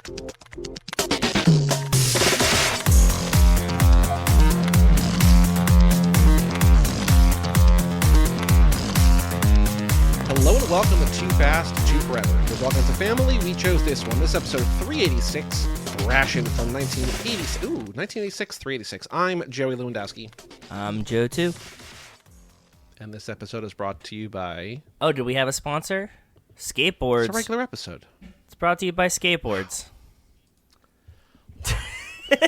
Hello and welcome to Too Fast, Too Forever. With Welcome as a Family, we chose this one. This episode 386, Thrashin from 1986, 386. I'm Joey Lewandowski. I'm Joe, too. And this episode is brought to you by... Oh, do we have a sponsor? Skateboards. It's a regular episode. It's brought to you by skateboards.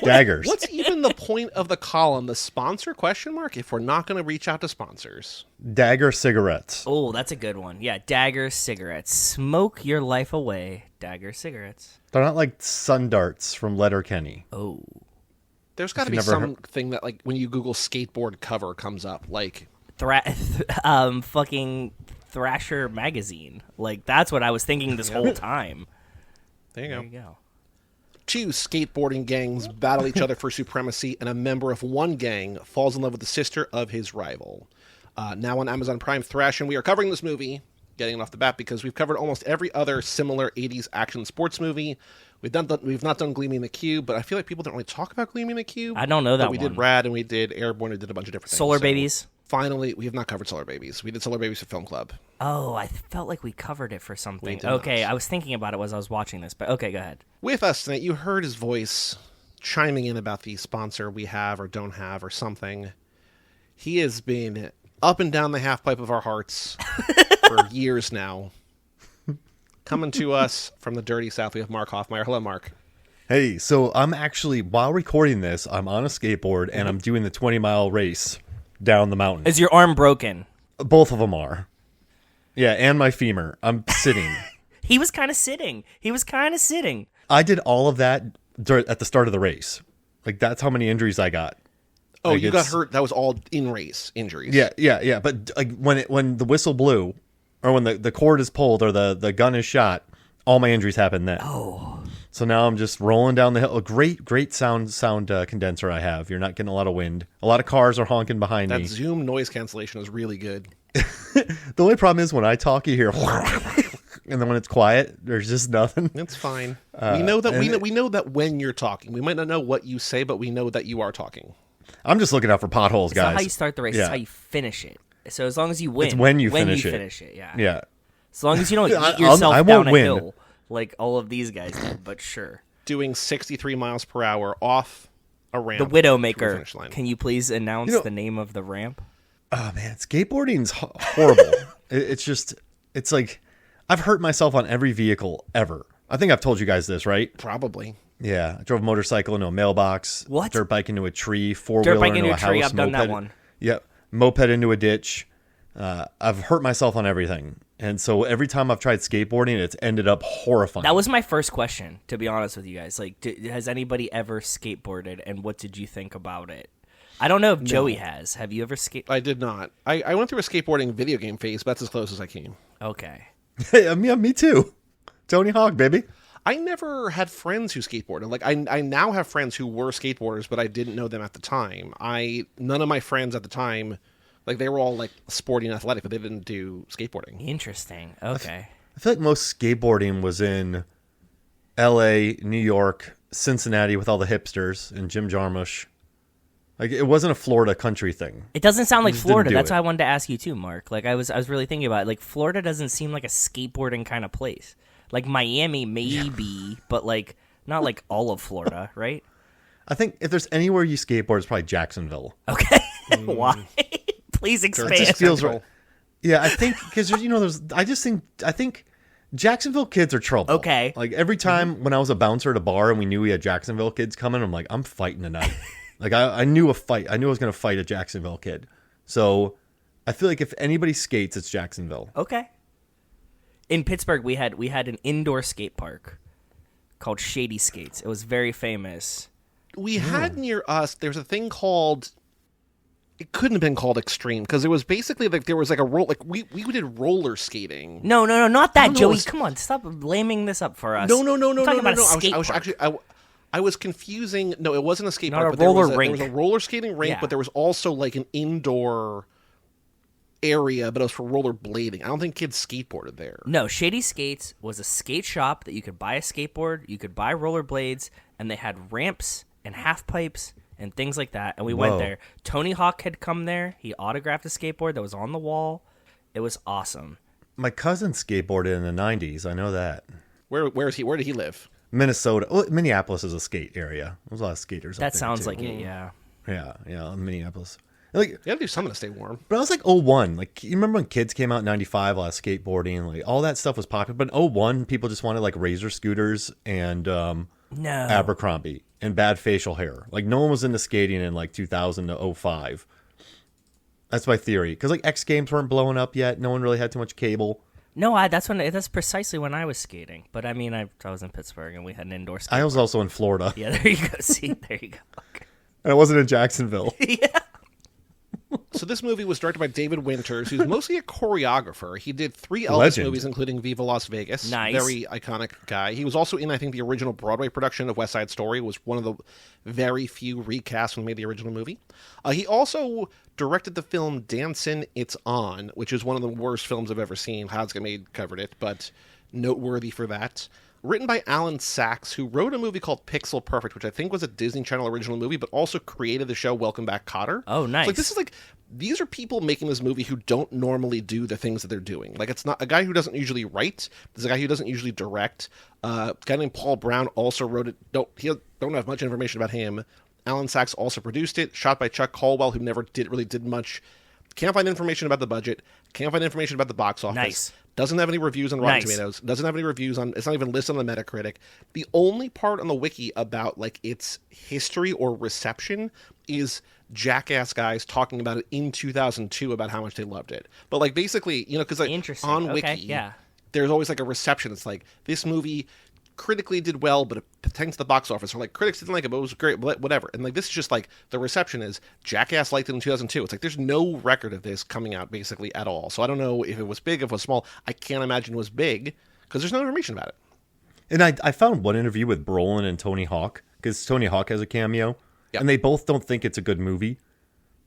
Daggers. What's even the point of the column, the sponsor question mark, if we're not going to reach out to sponsors? Dagger cigarettes. Oh, that's a good one. Yeah, Dagger cigarettes. Smoke your life away. Dagger cigarettes. They're not like sun darts from Letterkenny. Oh. There's got to be something that, like, when you Google skateboard cover comes up, like... fucking Thrasher magazine. Like, that's what I was thinking this whole time. There you go. Two skateboarding gangs battle each other for supremacy, and a member of one gang falls in love with the sister of his rival. Now on Amazon Prime, Thrashin. We are covering this movie, getting it off the bat, because we've covered almost every other similar 80s action sports movie. We've not done Gleaming the Cube, but I feel like people don't really talk about Gleaming the Cube. I don't know that we one. did Rad, and we did Airborne, and we did a bunch of different things. Solar Babies. Finally, we have not covered Solar Babies. We did Solar Babies for Film Club. Oh, I felt like we covered it for something. We Okay, not. I was thinking about it as I was watching this, but okay, go ahead. With us tonight, you heard his voice chiming in about the sponsor we have or don't have or something. He has been up and down the half pipe of our hearts for years now. Coming to us from the dirty South, we have Mark Hofmeyer. Hello, Mark. Hey, so I'm actually, while recording this, I'm on a skateboard and I'm doing the 20-mile race down the mountain. Is your arm broken? Both of them are. Yeah, and my femur. I'm sitting. He was kind of sitting. I did all of that at the start of the race. Like, that's how many injuries I got. Oh, like, you got hurt. That was all in-race injuries. Yeah. But like when the whistle blew, or when the cord is pulled, or the gun is shot, all my injuries happen then. Oh. So now I'm just rolling down the hill. A great sound condenser I have. You're not getting a lot of wind. A lot of cars are honking behind me. That Zoom noise cancellation is really good. The only problem is when I talk, you hear, and then when it's quiet, there's just nothing. It's fine. We know that when you're talking, we might not know what you say, but we know that you are talking. I'm just looking out for potholes, It's guys. not how you start the race. Yeah. It's how you finish it. So as long as you win, It's when you finish it. Yeah. Yeah. As long as you don't eat yourself I down won't a win. hill like all of these guys did, but sure. Doing 63 miles per hour off a ramp. The to the Widowmaker. finish line. Can you please announce the name of the ramp? Oh man, skateboarding's horrible. It's like I've hurt myself on every vehicle ever. I think I've told you guys this, right? Probably. Yeah, I drove a motorcycle into a mailbox. What? Dirt bike into a tree. Four-wheeler into a house. I've done moped, that one. Yep. Moped into a ditch. I've hurt myself on everything. And so every time I've tried skateboarding, it's ended up horrifying. That was my first question, to be honest with you guys. Like, has anybody ever skateboarded, and what did you think about it? I don't know if Joey has. Have you ever skateboarded? I did not. I went through a skateboarding video game phase, but that's as close as I came. Okay. Hey, me too. Tony Hawk, baby. I never had friends who skateboarded. Like, I now have friends who were skateboarders, but I didn't know them at the time. None of my friends at the time, like, they were all, like, sporty and athletic, but they didn't do skateboarding. Interesting. Okay. I feel like most skateboarding was in L.A., New York, Cincinnati with all the hipsters and Jim Jarmusch. Like, it wasn't a Florida country thing. It doesn't sound like Florida. That's it. why I wanted to ask you too, Mark. Like, I was really thinking about it. Like, Florida doesn't seem like a skateboarding kind of place. Like, Miami maybe, but like not like all of Florida, right? I think if there's anywhere you skateboard, it's probably Jacksonville. Okay. Why? Please expand. It just feels right. Yeah, I think because I think Jacksonville kids are trouble. Okay. Like every time when I was a bouncer at a bar and we knew we had Jacksonville kids coming, I'm like, I'm fighting tonight. Like I knew a fight. I knew I was going to fight a Jacksonville kid. So I feel like if anybody skates, it's Jacksonville. Okay. In Pittsburgh, we had an indoor skate park called Shady Skates. It was very famous. We had near us, there's a thing called, it couldn't have been called Extreme, because it was basically like there was like a roll, like we did roller skating. No, not that, No, Joey. Come on, stop laming this up for us. No. I'm talking about a skate park. I was confusing. No, it wasn't a skate Not park. a But roller there rink. was a roller skating rink, Yeah. but there was also like an indoor area, but it was for rollerblading. I don't think kids skateboarded there. No, Shady Skates was a skate shop that you could buy a skateboard, you could buy rollerblades, and they had ramps and half pipes and things like that. And we went there. Tony Hawk had come there. He autographed a skateboard that was on the wall. It was awesome. My cousin skateboarded in the 90s. I know that. Where did he live? Minnesota. Well, Minneapolis is a skate area. There's a lot of skaters up That there, sounds too. like it, yeah. Yeah, Minneapolis. Like, You gotta do something to stay warm. but I was like 01. Like, you remember when kids came out in 95, a lot of skateboarding, like all that stuff was popular. But in 01, people just wanted like Razor scooters and No. Abercrombie and bad facial hair. Like, no one was into skating in like 2000 to 05. That's my theory. Because like X Games weren't blowing up yet. No one really had too much cable. No, that's precisely when I was skating. But I mean, I was in Pittsburgh and we had an indoor skate. I was also in Florida. Yeah, there you go. See, there you go. Okay. And I wasn't in Jacksonville. Yeah. So this movie was directed by David Winters, who's mostly a choreographer. He did 3 Elvis Legend. movies, including Viva Las Vegas. Nice. Very iconic guy. He was also in, I think, the original Broadway production of West Side Story. Was one of the very few recasts when he made the original movie. He also directed the film Dancin' It's On, which is one of the worst films I've ever seen. How's Get Made covered it, but noteworthy for that. Written by Alan Sachs, who wrote a movie called Pixel Perfect, which I think was a Disney Channel original movie, but also created the show Welcome Back, Kotter. Oh, nice. So, these are people making this movie who don't normally do the things that they're doing. Like, it's not a guy who doesn't usually write. There's a guy who doesn't usually direct. A guy named Paul Brown also wrote it. Don't have much information about him. Alan Sachs also produced it. Shot by Chuck Caldwell, who never really did much. Can't find information about the budget. Can't find information about the box office. Nice. Doesn't have any reviews on Rotten Nice. Tomatoes. Doesn't have any reviews on. It's not even listed on the Metacritic. The only part on the wiki about like its history or reception is Jackass guys talking about it in 2002 about how much they loved it. But like basically, because like Interesting. on Okay, wiki, yeah. there's always like a reception. It's like this movie critically did well, but it tanked the box office. Or like critics didn't like it, but it was great, whatever. And like this is just like the reception is Jackass liked it in 2002. It's like there's no record of this coming out basically at all. So I don't know if it was big, if it was small. I can't imagine it was big because there's no information about it. And I found one interview with Brolin and Tony Hawk, because Tony Hawk has a cameo, Yep. and they both don't think it's a good movie.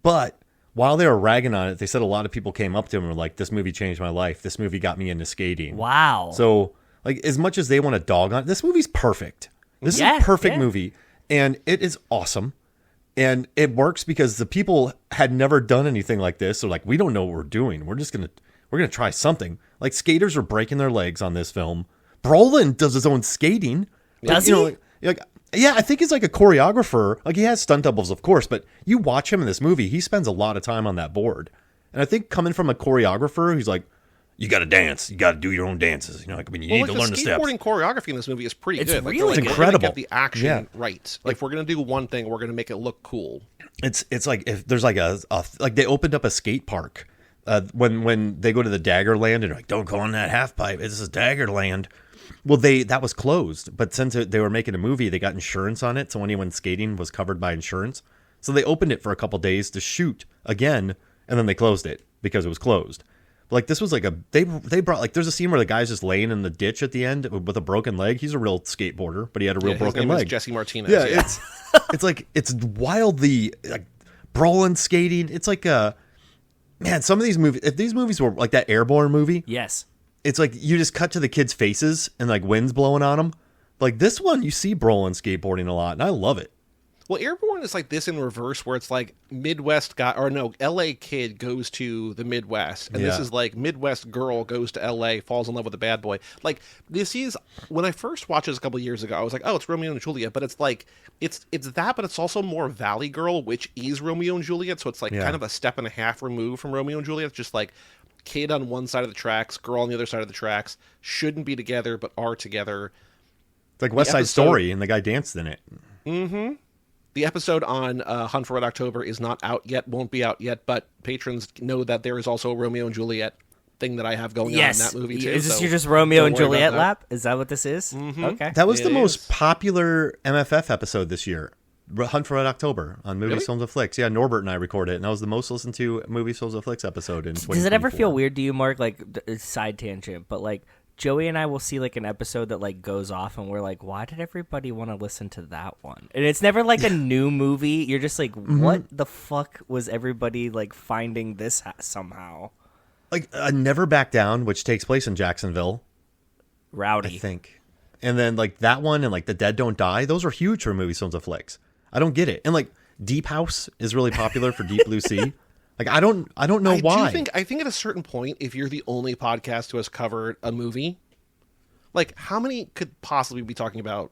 But while they were ragging on it, they said a lot of people came up to him and were like, this movie changed my life. This movie got me into skating. Wow. So, like, as much as they want to dog on it, this movie's perfect. This is Yeah, a perfect yeah. movie, and it is awesome. And it works because the people had never done anything like this. So, like, we don't know what we're doing. We're gonna try something. Like, skaters are breaking their legs on this film. Brolin does his own skating. Does You he? know, like, yeah, I think he's like a choreographer. Like, he has stunt doubles, of course, but you watch him in this movie, he spends a lot of time on that board. And I think coming from a choreographer, he's like, you got to dance. You got to do your own dances. You need to learn the steps. Skateboarding choreography in this movie is pretty It's good. really they're like, good. we're gonna Incredible. get the action Yeah. right. Like, if we're gonna do one thing, we're gonna make it look cool. It's like if there's like like they opened up a skate park when they go to the Daggerland and they're like, don't go on that half pipe. This is Daggerland. Well, that was closed, but since they were making a movie, they got insurance on it, so anyone skating was covered by insurance. So they opened it for a couple days to shoot again, and then they closed it because it was closed. But like, this was like they brought, like, there's a scene where the guy's just laying in the ditch at the end with a broken leg. He's a real skateboarder, but he had a real His broken name is leg. Jesse Martinez. Yeah, it's like it's wildly like Brolin skating. It's like man, some of these movies, if these movies were like that Airborne movie, Yes. it's like you just cut to the kids' faces and like wind's blowing on them. Like this one, you see Brolin skateboarding a lot, and I love it. Well, Airborne is like this in reverse, where it's like Midwest guy, or no, LA kid goes to the Midwest, and this Yeah. is like Midwest girl goes to LA, falls in love with a bad boy. Like, this is, when I first watched this a couple years ago, I was like, oh, it's Romeo and Juliet, but it's like it's that, but it's also more Valley Girl, which is Romeo and Juliet, so it's like Yeah. kind of a step and a half removed from Romeo and Juliet. It's just like kid on one side of the tracks, girl on the other side of the tracks, shouldn't be together but are together. It's like West Side episode- Story, and the guy danced in it. The episode on Hunt for Red October is not out yet, won't be out yet, but patrons know that there is also a Romeo and Juliet thing that I have going Yes. on in that movie, too. Is this so your just Romeo don't and worry about Juliet that. lap? Is that what this is? Okay. That was the It most is. popular MFF episode this year. Hunt for Red October on Movies, Really? Films, and Flicks. Yeah, Norbert and I recorded it, and that was the most listened to Movies, Films, and Flicks episode in 2024. Does it ever feel weird to you, Mark? Like, side tangent, but like Joey and I will see like an episode that like goes off, and we're like, why did everybody want to listen to that one? And it's never like a new movie. You're just like, what the fuck was everybody like finding this somehow? Like Never Back Down, which takes place in Jacksonville, Rowdy. I think. And then like that one and like The Dead Don't Die, those are huge for movie Sons of Flicks. I don't get it. And like Deep House is really popular for Deep Blue Sea. Like I don't know why. I think at a certain point, if you're the only podcast who has covered a movie, like how many could possibly be talking about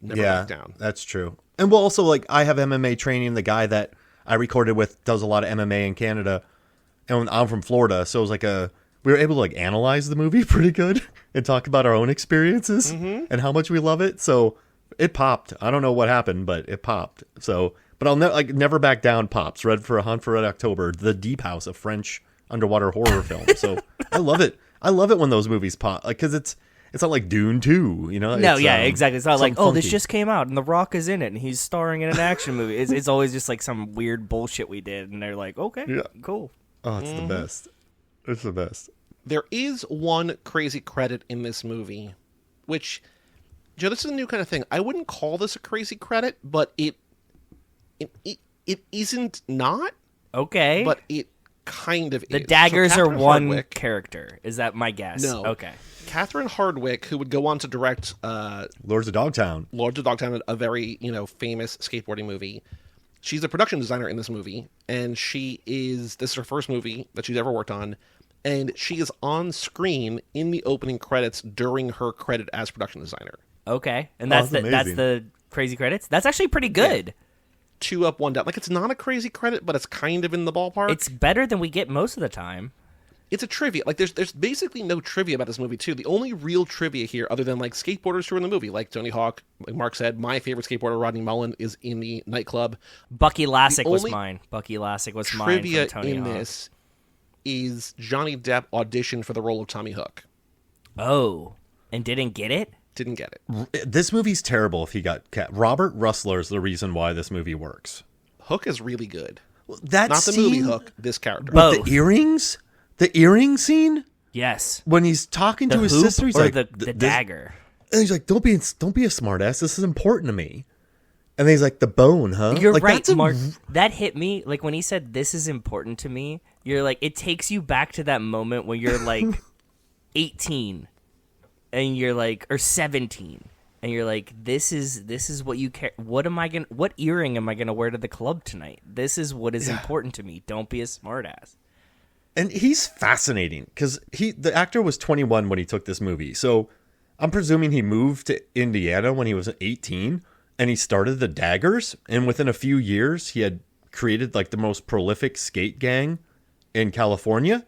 Never Back Down? That's true. And well, also like I have MMA training. The guy that I recorded with does a lot of MMA in Canada, and I'm from Florida, so it was like we were able to like analyze the movie pretty good and talk about our own experiences and how much we love it. So it popped. I don't know what happened, but it popped. So, but I'll Never Back Down pops. Red for a Hunt for Red October, The Deep House, a French underwater horror film. So I love it. I love it when those movies pop, like because it's not like Dune 2, you know? No, it's, exactly. It's not like, funky. this just came out and The Rock is in it and he's starring in an action movie. It's always just like some weird bullshit we did, and they're like, okay, cool. Oh, it's the best. It's the best. There is one crazy credit in this movie, which, Joe, this is a new kind of thing. I wouldn't call this a crazy credit, but it isn't not. Okay. But it kind of the is. daggers So are Catherine one Hardwicke, character. Is that my guess? No. Okay. Catherine Hardwicke, who would go on to direct Lords of Dogtown. Lords of Dogtown, a very, famous skateboarding movie. She's a production designer in this movie, and this is her first movie that she's ever worked on, and she is on screen in the opening credits during her credit as production designer. Okay. And that's the crazy credits? That's actually pretty good. Yeah. 2 up, 1 down. Like, it's not a crazy credit, but it's kind of in the ballpark. It's better than we get most of the time. It's a trivia. Like, there's basically no trivia about this movie, too. The only real trivia here, other than, like, skateboarders who are in the movie, like Tony Hawk, like Mark said, my favorite skateboarder, Rodney Mullen, is in the nightclub. Bucky Lasek was mine. Bucky Lasek was mine from Trivia Tony in Hawk. this is Johnny Depp auditioned for the role of Tommy Hook. Oh, and didn't get it? Didn't get it. This movie's terrible if he got Robert Russler's the reason why this movie works. Hook is really good. That Not the scene, movie Hook, this character. Both. The earrings? The earring scene? Yes. When he's talking The to his hoop sister, he's or like, the dagger? And he's like, don't be a smartass. This is important to me. And then he's like, the bone, huh? You're like, right, Mark. That hit me. Like, when he said, this is important to me, you're like, it takes you back to that moment when you're, like, 18. And you're like, or 17. And you're like, this is what you care. What earring am I gonna wear to the club tonight? This is what is important to me. Don't be a smartass. And he's fascinating because the actor was 21 when he took this movie. So I'm presuming he moved to Indiana when he was 18 and he started the Daggers. And within a few years, he had created like the most prolific skate gang in California.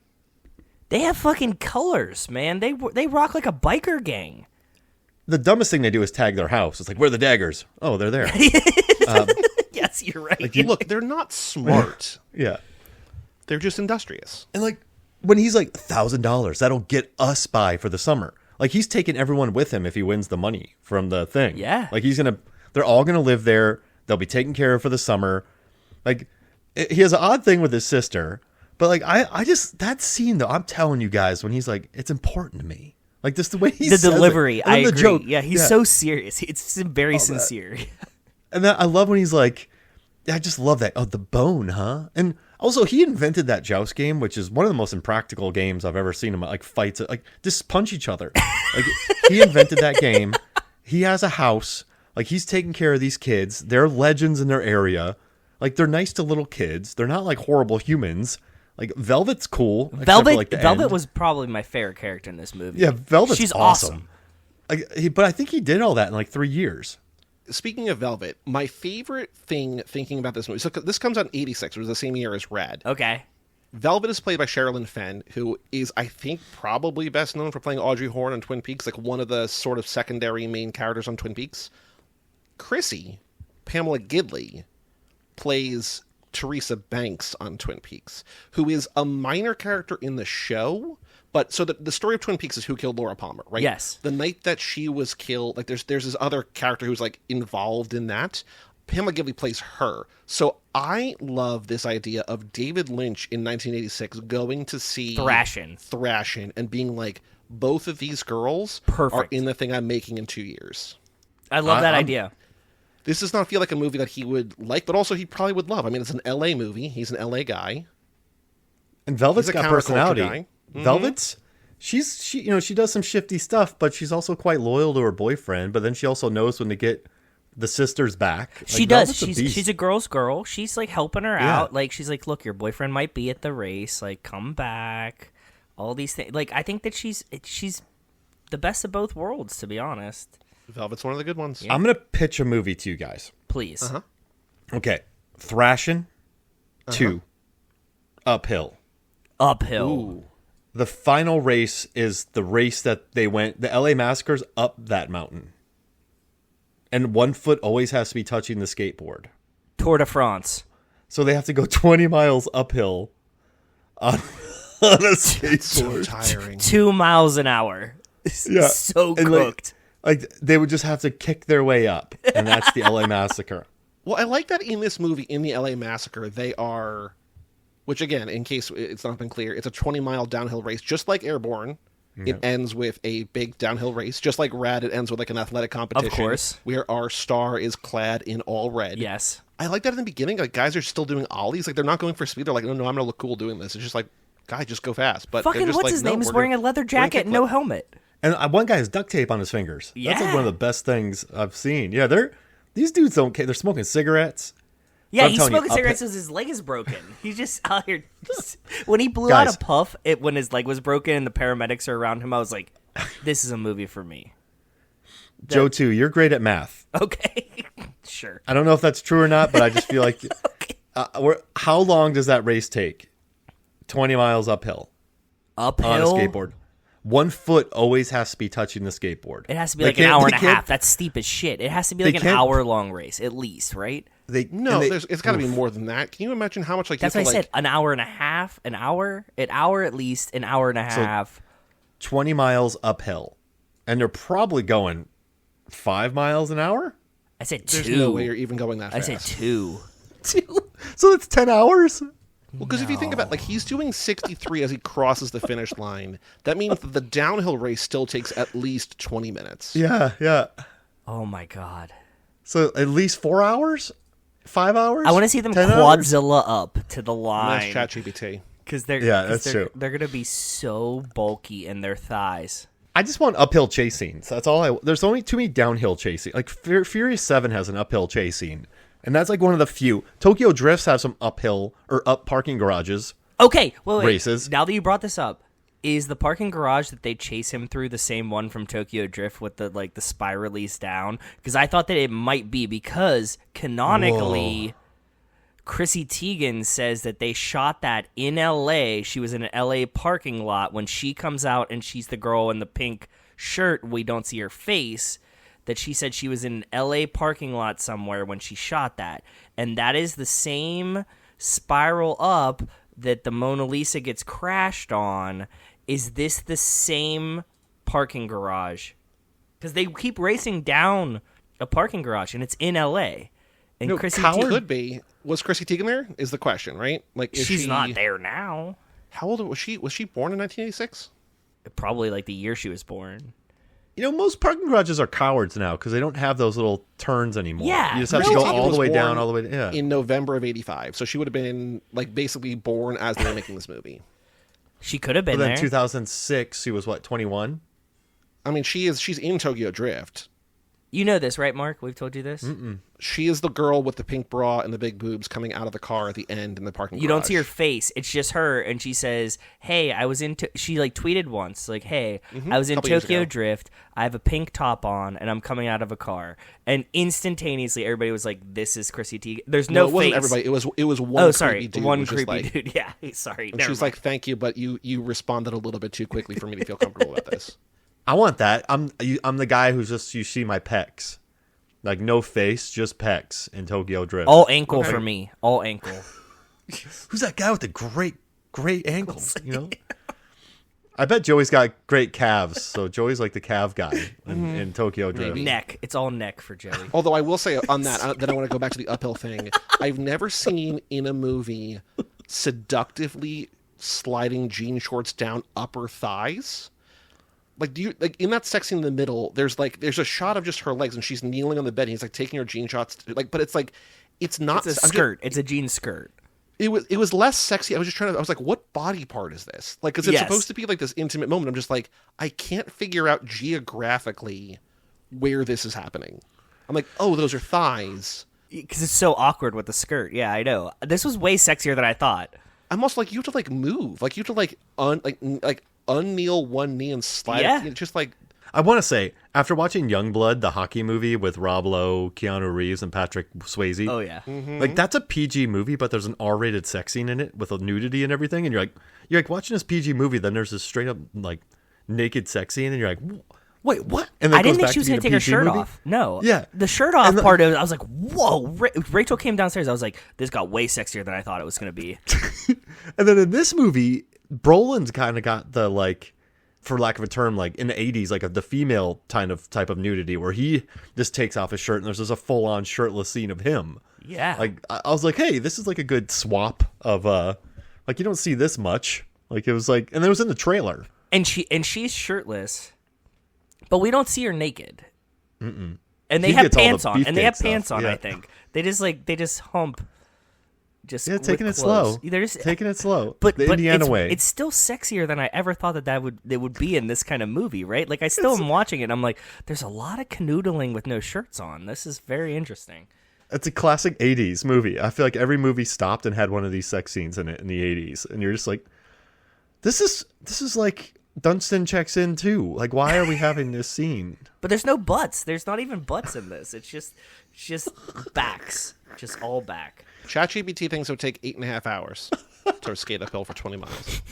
They have fucking colors, man. They rock like a biker gang. The dumbest thing they do is tag their house. It's like, where are the Daggers? Oh, they're there. Yes, you're right. Like, Look, they're not smart. Yeah. They're just industrious. And like when he's like $1,000, that'll get us by for the summer. Like he's taking everyone with him if he wins the money from the thing. Yeah. Like they're all gonna live there. They'll be taken care of for the summer. Like he has an odd thing with his sister, but like I just that scene though, I'm telling you guys, when he's like, it's important to me. Like just the way he the says delivery, it. And I the agree. joke. Yeah, he's so serious. It's very sincere. And then I love when he's like, I just love that. Oh, the bone, huh? And also, he invented that joust game, which is one of the most impractical games I've ever seen. Him like fights, like just punch each other. Like he invented that game. He has a house. Like he's taking care of these kids. They're legends in their area. Like they're nice to little kids. They're not like horrible humans. Like Velvet's cool. Velvet, for, like, the Velvet end. was probably my favorite character in this movie. Yeah, Velvet's She's awesome. But I think he did all that in like 3 years. Speaking of Velvet, my favorite thing thinking about this movie, so this comes out in 86, which was the same year as Rad. Okay. Velvet is played by Sherilyn Fenn, who is, I think, probably best known for playing Audrey Horne on Twin Peaks, like one of the sort of secondary main characters on Twin Peaks. Chrissy, Pamela Gidley, plays Teresa Banks on Twin Peaks, who is a minor character in the show. But so the story of Twin Peaks is who killed Laura Palmer, right? Yes. The night that she was killed, like there's this other character who's like involved in that. Pamela Gidley plays her. So I love this idea of David Lynch in 1986 going to see Thrashin and being like, both of these girls are in the thing I'm making in 2 years. I love that idea. This does not feel like a movie that he would like, but also he probably would love. I mean, it's an LA movie. He's an LA guy. And Velvet's He's a got counterculture personality. guy. Velvet's, she does some shifty stuff, but she's also quite loyal to her boyfriend. But then she also knows when to get the sisters back. Like, she does. Velvet's She's a girl's girl. She's like helping her out. Like she's like, look, your boyfriend might be at the race. Like, come back. All these things. Like, I think that she's the best of both worlds, to be honest. Velvet's one of the good ones. I'm gonna pitch a movie to you guys. Please. Okay, Thrashin' 2, Uphill. Uphill. The final race is the race that they went. The LA Massacre's up that mountain, and one foot always has to be touching the skateboard. Tour de France. So they have to go 20 miles uphill on a skateboard. So tiring. 2 miles an hour. Yeah. So And, cooked. Like they would just have to kick their way up, and that's the LA Massacre. Well, I like that in this movie, in the LA Massacre, they are, which again, in case it's not been clear, it's a 20-mile downhill race, just like Airborne. It ends with a big downhill race, just like Rad. It ends with like an athletic competition, Of course, where our star is clad in all red. Yes. I like that in the beginning. Like guys are still doing ollies, like they're not going for speed. They're like, no, I'm gonna look cool doing this. It's just like, guy, just go fast. But Fucking just what's like, his no, name is we're wearing gonna- a leather jacket and no helmet. And one guy has duct tape on his fingers. That's like Yeah. one of the best things I've seen. Yeah, these dudes don't care. They're smoking cigarettes. Yeah, I'm he's telling you, smoking cigarettes because his leg is broken. He's just out here. When he blew Guys. out a puff, when his leg was broken and the paramedics are around him, I was like, this is a movie for me. Joe, too, you're great at math. Okay. Sure. I don't know if that's true or not, but I just feel like... Okay. how long does that race take? 20 miles uphill Uphill? on a skateboard. 1 foot always has to be touching the skateboard. It has to be They like an can't- hour they and a can't- half. That's steep as shit. It has to be They like an can't- hour-long race, at least, right? No, it's got to be more than that. Can you imagine how much like That's you what have I to, said. An hour and a half, an hour at least, an hour and a half. 20 miles uphill. And they're probably going 5 miles an hour? I said There's two. no way you're even going that I fast. said two. So that's 10 hours? Well, because if you think about like he's doing 63 as he crosses the finish line, that means that the downhill race still takes at least 20 minutes. Yeah. Oh my god. So at least 4 hours? 5 hours? I want to see them 10 hours? quadzilla up to the That's line. ChatGPT. Because they're that's true. They're gonna be so bulky in their thighs. I just want uphill chase scenes. That's all there's only too many downhill chase scenes. Like Furious 7 has an uphill chase scene. And that's like one of the few. Tokyo Drifts have some uphill or up parking garages. Okay, well, wait. Races. Now that you brought this up, is the parking garage that they chase him through the same one from Tokyo Drift with the like the spiralies down? Because I thought that it might be because canonically, Chrissy Teigen says that they shot that in L.A. She was in an L.A. parking lot when she comes out and she's the girl in the pink shirt. We don't see her face. That she said she was in an LA parking lot somewhere when she shot that. And that is the same spiral up that the Mona Lisa gets crashed on. Is this the same parking garage? Because they keep racing down a parking garage, and it's in LA. And No, Chrissy Howard Teigen, could be. Was Chrissy Teigen there? Is the question, right? Like, is she's she, not there now. How old was she? Was she born in 1986? Probably like the year she was born. You know, most parking garages are cowards now because they don't have those little turns anymore. Yeah, You just have to Chrissy go Teigen all was the way down, born all the way. Yeah. in November of '85, so she would have been like basically born as they were making this movie. She could have But been then there. 2006, she was what, 21? I mean, she's in Tokyo Drift. You know this, right, Mark? We've told you this. She is the girl with the pink bra and the big boobs coming out of the car at the end in the parking garage. You don't see her face. It's just her, and she says, "Hey, I was in." She like tweeted once, like, "Hey, I was in Couple years Tokyo ago. Drift. I have a pink top on, and I'm coming out of a car." And instantaneously, everybody was like, "This is Chrissy Teigen." There's No, no it wasn't face. everybody. It was one. Oh, sorry, creepy dude one who was just creepy like- dude. Yeah, sorry. And never she's mind. like, "Thank you, but you responded a little bit too quickly for me to feel comfortable about this." I want that. I'm the guy who's just, you see my pecs. Like, no face, just pecs in Tokyo Drift. all ankle for me. All ankle. Who's that guy with the great ankles, you know? I bet Joey's got great calves, so Joey's like the calf guy in Tokyo Drift. Neck. It's all neck for Joey. Although I will say on that, then I want to go back to the uphill thing. I've never seen in a movie seductively sliding jean shorts down upper thighs. Like, do you like in that sex scene in the middle? There's a shot of just her legs, and she's kneeling on the bed. And he's like taking her jean shots, like, but it's like, it's not It's a skirt. It's a jean skirt. It was less sexy. I was like, what body part is this? Like, because it's supposed to be like this intimate moment. I'm just like, I can't figure out geographically where this is happening. I'm like, oh, those are thighs. Because it's so awkward with the skirt. Yeah, I know. This was way sexier than I thought. I'm also like, you have to like move. Like, you have to like unkneel one knee and slide. Yeah. It's just like. I want to say, after watching Youngblood, the hockey movie with Rob Lowe, Keanu Reeves, and Patrick Swayze. Oh, yeah. Mm-hmm. Like, that's a PG movie, but there's an R-rated sex scene in it with a nudity and everything. And you're like watching this PG movie, then there's this straight up, like, naked sex scene, and you're like, wait, what? And then I didn't think she was going to take her shirt off. No. Yeah. The shirt off part of it, I was like, whoa. Rachel came downstairs. I was like, this got way sexier than I thought it was going to be. And then in this movie, Brolin's kind of got the, like, for lack of a term, like in the 80s, like the female type of nudity where he just takes off his shirt and there's just a full-on shirtless scene of him. Yeah. Like, I was like, hey, this is like a good swap of, like, you don't see this much. Like, it was like, and it was in the trailer. And she's shirtless, but we don't see her naked. Mm-mm. And they He have gets all pants the on. And they have beefcake pants stuff, on, yeah. I think. They just hump. Just Yeah, taking with it clothes. slow. They're just Taking it slow. But the Indiana it's, way. it's still sexier than I ever thought that would be in this kind of movie, right? Like I still am watching it and I'm like, there's a lot of canoodling with no shirts on. This is very interesting. It's a classic 80s movie. I feel like every movie stopped and had one of these sex scenes in it in the 80s. And you're just like, this is like Dunstan checks in too. Like, why are we having this scene? But there's no butts. There's not even butts in this. It's just backs. Just all back. ChatGPT thinks it would take 8.5 hours to skate uphill for 20 miles.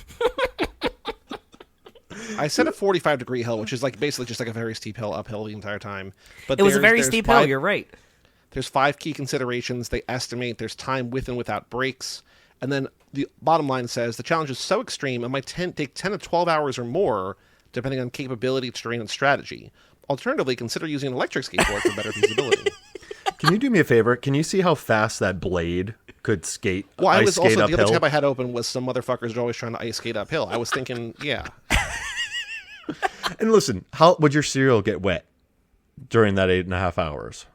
I set a 45-degree hill, which is like basically just like a very steep hill uphill the entire time. But It was a very steep hill. You're right. There's 5 key considerations. They estimate there's time with and without breaks. And then the bottom line says the challenge is so extreme it might take 10 to 12 hours or more, depending on capability, terrain, and strategy. Alternatively, consider using an electric skateboard for better feasibility. Can you do me a favor? Can you see how fast that blade could skate? Well, I was also, the uphill? other tab I had open was some motherfuckers are always trying to ice skate uphill. I was thinking, yeah. And listen, how would your cereal get wet during that 8.5 hours?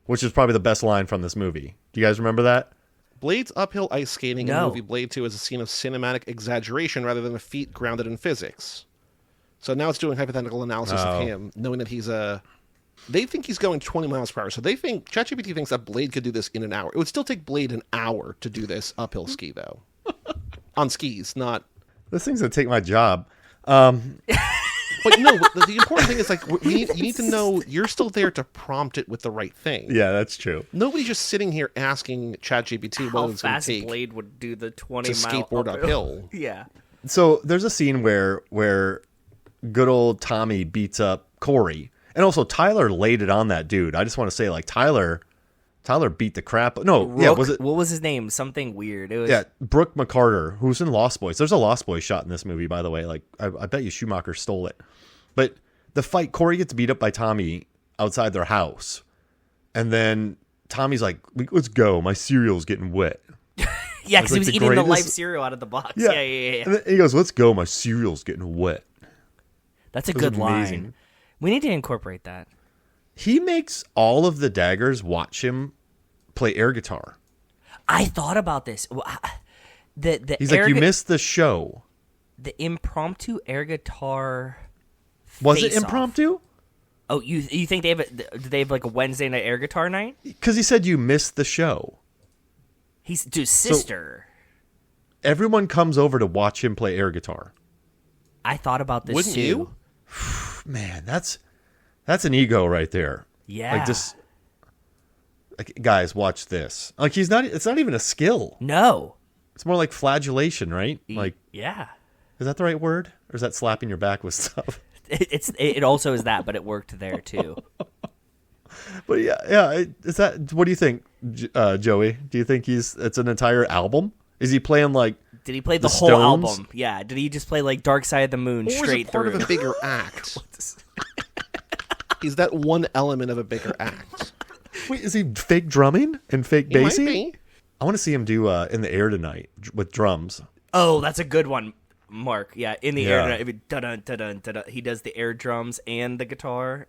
Which is probably the best line from this movie. Do you guys remember that? Blade's uphill ice skating in the No. movie Blade 2 is a scene of cinematic exaggeration rather than a feat grounded in physics. So now it's doing hypothetical analysis of him, knowing that he's a... They think he's going 20 miles per hour. So they think, ChatGPT thinks that Blade could do this in an hour. It would still take Blade an hour to do this uphill ski, though. On skis, not... This thing's going to take my job. But no, the important thing is, like, you need to know you're still there to prompt it with the right thing. Yeah, that's true. Nobody's just sitting here asking ChatGPT How what it's going to fast take Blade would do the 20 to mile skateboard uphill. Yeah. So there's a scene where good old Tommy beats up Corey. And also Tyler laid it on that dude. I just want to say, like, Tyler beat the crap. No, Rook, yeah, was it? What was his name? Something weird. It was Yeah, Brooke McCarter, who's in Lost Boys. There's a Lost Boys shot in this movie, by the way. Like, I bet you Schumacher stole it. But the fight, Corey gets beat up by Tommy outside their house. And then Tommy's like, let's go. My cereal's getting wet. Yeah, because he like was the eating the life greatest- cereal out of the box. Yeah. And then he goes, let's go. My cereal's getting wet. That's a was good amazing. line. We need to incorporate that. He makes all of the daggers watch him play air guitar. I thought about this. He's like, you missed the show. the impromptu air guitar. Was it face-off. impromptu? Oh, you think they have do they have like a Wednesday night air guitar night? Because he said you missed the show. He's dude, sister. Everyone comes over to watch him play air guitar. I thought about this Wouldn't too. you? Man, that's an ego right there. Yeah. Like just like, guys, watch this. Like it's not even a skill. No. It's more like flagellation, right? Like, Yeah. is that the right word? Or is that slapping your back with stuff? It also is that, but it worked there too. But yeah. Is that? What do you think, Joey? Do you think it's an entire album? Is he playing like? Did he play the whole Stones? album? Yeah. Did he just play like Dark Side of the Moon Or straight is it part through? of a bigger act? Is that one element of a bigger act? Wait, is he fake drumming and fake He might bassing? be. I want to see him do In the Air Tonight with drums. Oh, that's a good one, Mark. Yeah, in the Yeah. air. Dun, dun, dun, dun, dun. He does the air drums and the guitar.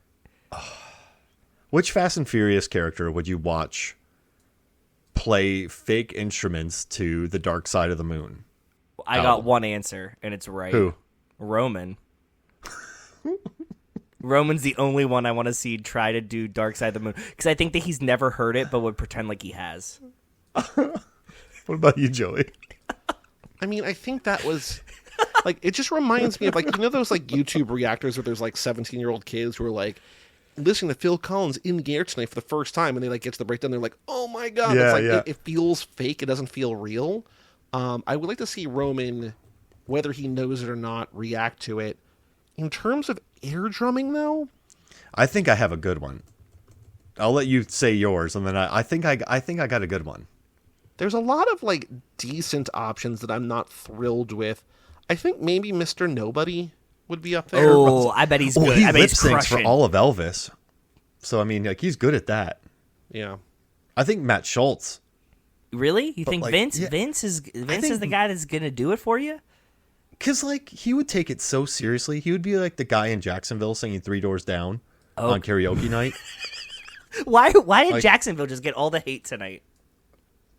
Which Fast and Furious character would you watch play fake instruments to the dark side of the moon? I got one answer, and it's right. Who? Roman. Roman's the only one I want to see try to do Dark Side of the Moon, because I think that he's never heard it, but would pretend like he has. What about you, Joey? I mean, I think that was like, it just reminds me of, like, you know those like YouTube reactors where there's like 17-year-old kids who are like listening to Phil Collins in the air tonight for the first time, and they like get to the breakdown, they're like, oh my god, Yeah, it's like yeah. it feels fake, it doesn't feel real. I would like to see Roman, whether he knows it or not, react to it. In terms of air drumming, though, I think I have a good one. I'll let you say yours, and then I think I got a good one. there's a lot of like decent options that I'm not thrilled with. I think maybe Mr. Nobody would be up there. Oh, I bet he's good. He I bet lip he's syncs crushing. for all of Elvis, so I mean, like, he's good at that. Yeah. I think Matt Schultz. Really? You think like, Vince? yeah, Vince is think- the guy that's gonna do it for you? Because, like, he would take it so seriously. He would be like the guy in Jacksonville singing Three Doors Down on karaoke night. Why did Like- Jacksonville just get all the hate tonight?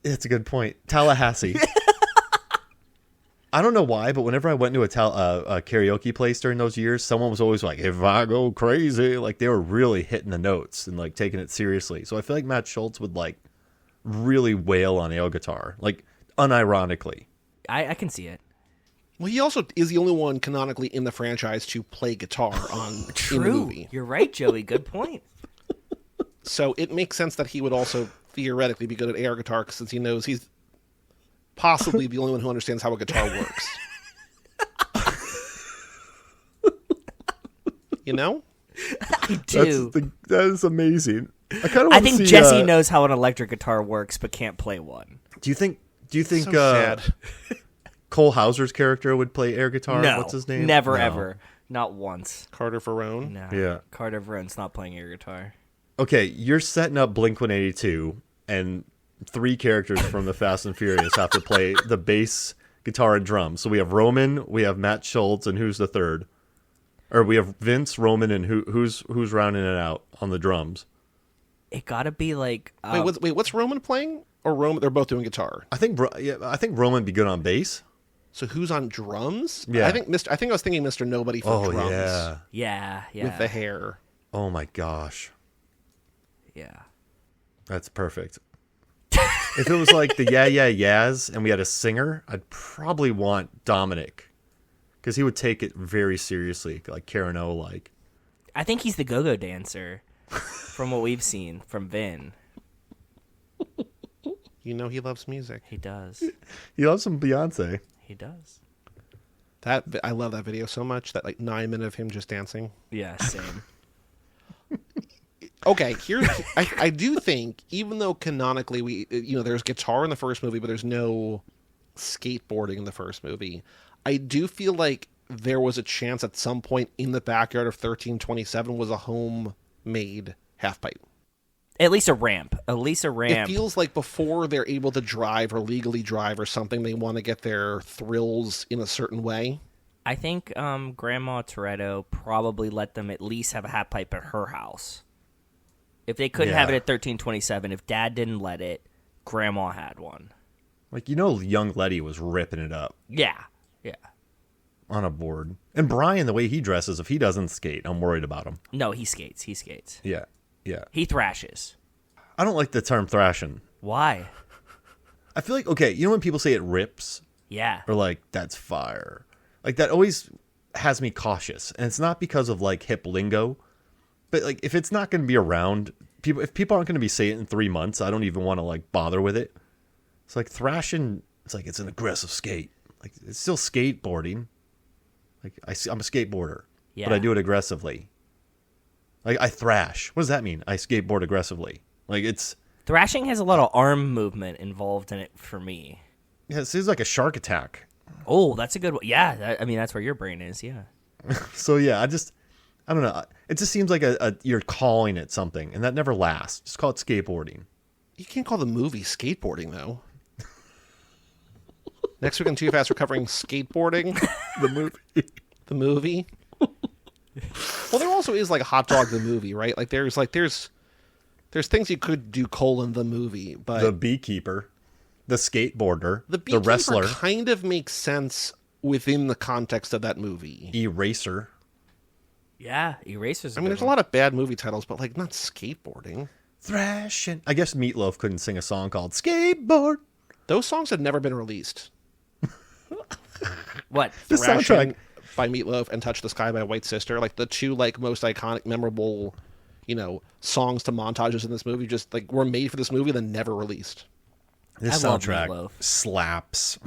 It's a good point. Tallahassee. I don't know why, but whenever I went to a karaoke place during those years, someone was always like, if I go crazy, like, they were really hitting the notes and like taking it seriously. So I feel like Matt Schultz would like really wail on air guitar, like unironically. I can see it. Well, he also is the only one canonically in the franchise to play guitar in the movie. You're right, Joey. Good point. So it makes sense that he would also theoretically be good at air guitar, since he knows he's possibly the only one who understands how a guitar works. You know? I do. That is amazing. I kind of. I think Jesse knows how an electric guitar works, but can't play one. Do you think? So sad. Cole Hauser's character would play air guitar? No, What's his name? Never, No. ever, not once. Carter Ferrone? No. Yeah. Carter Verone's not playing air guitar. Okay, you're setting up Blink-182, and 3 characters from the Fast and Furious have to play the bass, guitar, and drums. So we have Roman, we have Matt Schultz, and who's the third? Or we have Vince, Roman, and who's rounding it out on the drums? It gotta be like What's Roman playing? Or Roman? They're both doing guitar. I think Roman would be good on bass. So who's on drums? Yeah. I think I was thinking Mr. Nobody for drums. Yeah. yeah. With the hair. Oh my gosh. Yeah. That's perfect. If it was like the Yeah Yeah Yeahs and we had a singer, I'd probably want Dominic, because he would take it very seriously, like Karen O like. I think he's the go-go dancer from what we've seen from Vin. You know he loves music. He does. He loves some Beyonce. He does. I love that video so much, that like 9 minutes of him just dancing. Yeah, same. Okay, I do think, even though canonically there's guitar in the first movie, but there's no skateboarding in the first movie, I do feel like there was a chance at some point in the backyard of 1327 was a homemade half pipe. At least a ramp. It feels like before they're able to drive or legally drive or something, they want to get their thrills in a certain way. I think Grandma Toretto probably let them at least have a half pipe at her house. If they couldn't have it at 1327, if Dad didn't let it, Grandma had one. Like, young Letty was ripping it up Yeah. on a board. And Brian, the way he dresses, if he doesn't skate, I'm worried about him. No, he skates. Yeah. He thrashes. I don't like the term thrashing. Why? I feel like, okay, when people say it rips, Yeah. or like, that's fire, like, that always has me cautious. And it's not because of like hip lingo, but like, if it's not going to be around, if people aren't going to be saying it in 3 months, I don't even want to like bother with it. It's like thrashing. It's like, it's an aggressive skate. Like, it's still skateboarding. Like, I'm a skateboarder, but I do it aggressively. Like, I thrash. What does that mean? I skateboard aggressively. Like, it's... Thrashing has a lot of arm movement involved in it for me. Yeah, it seems like a shark attack. Oh, that's a good one. Yeah, that's where your brain is, yeah. So, yeah, I don't know. It just seems like you're calling it something, and that never lasts. Just call it skateboarding. You can't call the movie skateboarding, though. Next week on Too Fast, we're covering skateboarding. The movie. Well, there also is like Hot Dog the movie, right? Like there's There's things you could do the movie, but The beekeeper, the skateboarder, the the wrestler, kind of makes sense within the context of that movie. eraser. Yeah, Eraser's. I mean, there's a lot of bad movie titles, but like not skateboarding. Thrashin'. I guess Meatloaf couldn't sing a song called Skateboard. Those songs had never been released. What? The Thrashin' soundtrack. by Meatloaf and Touch the Sky by White Sister, like the two like most iconic, memorable, songs to montages in this movie, just like were made for this movie, then never released. This I love soundtrack Meatloaf. slaps.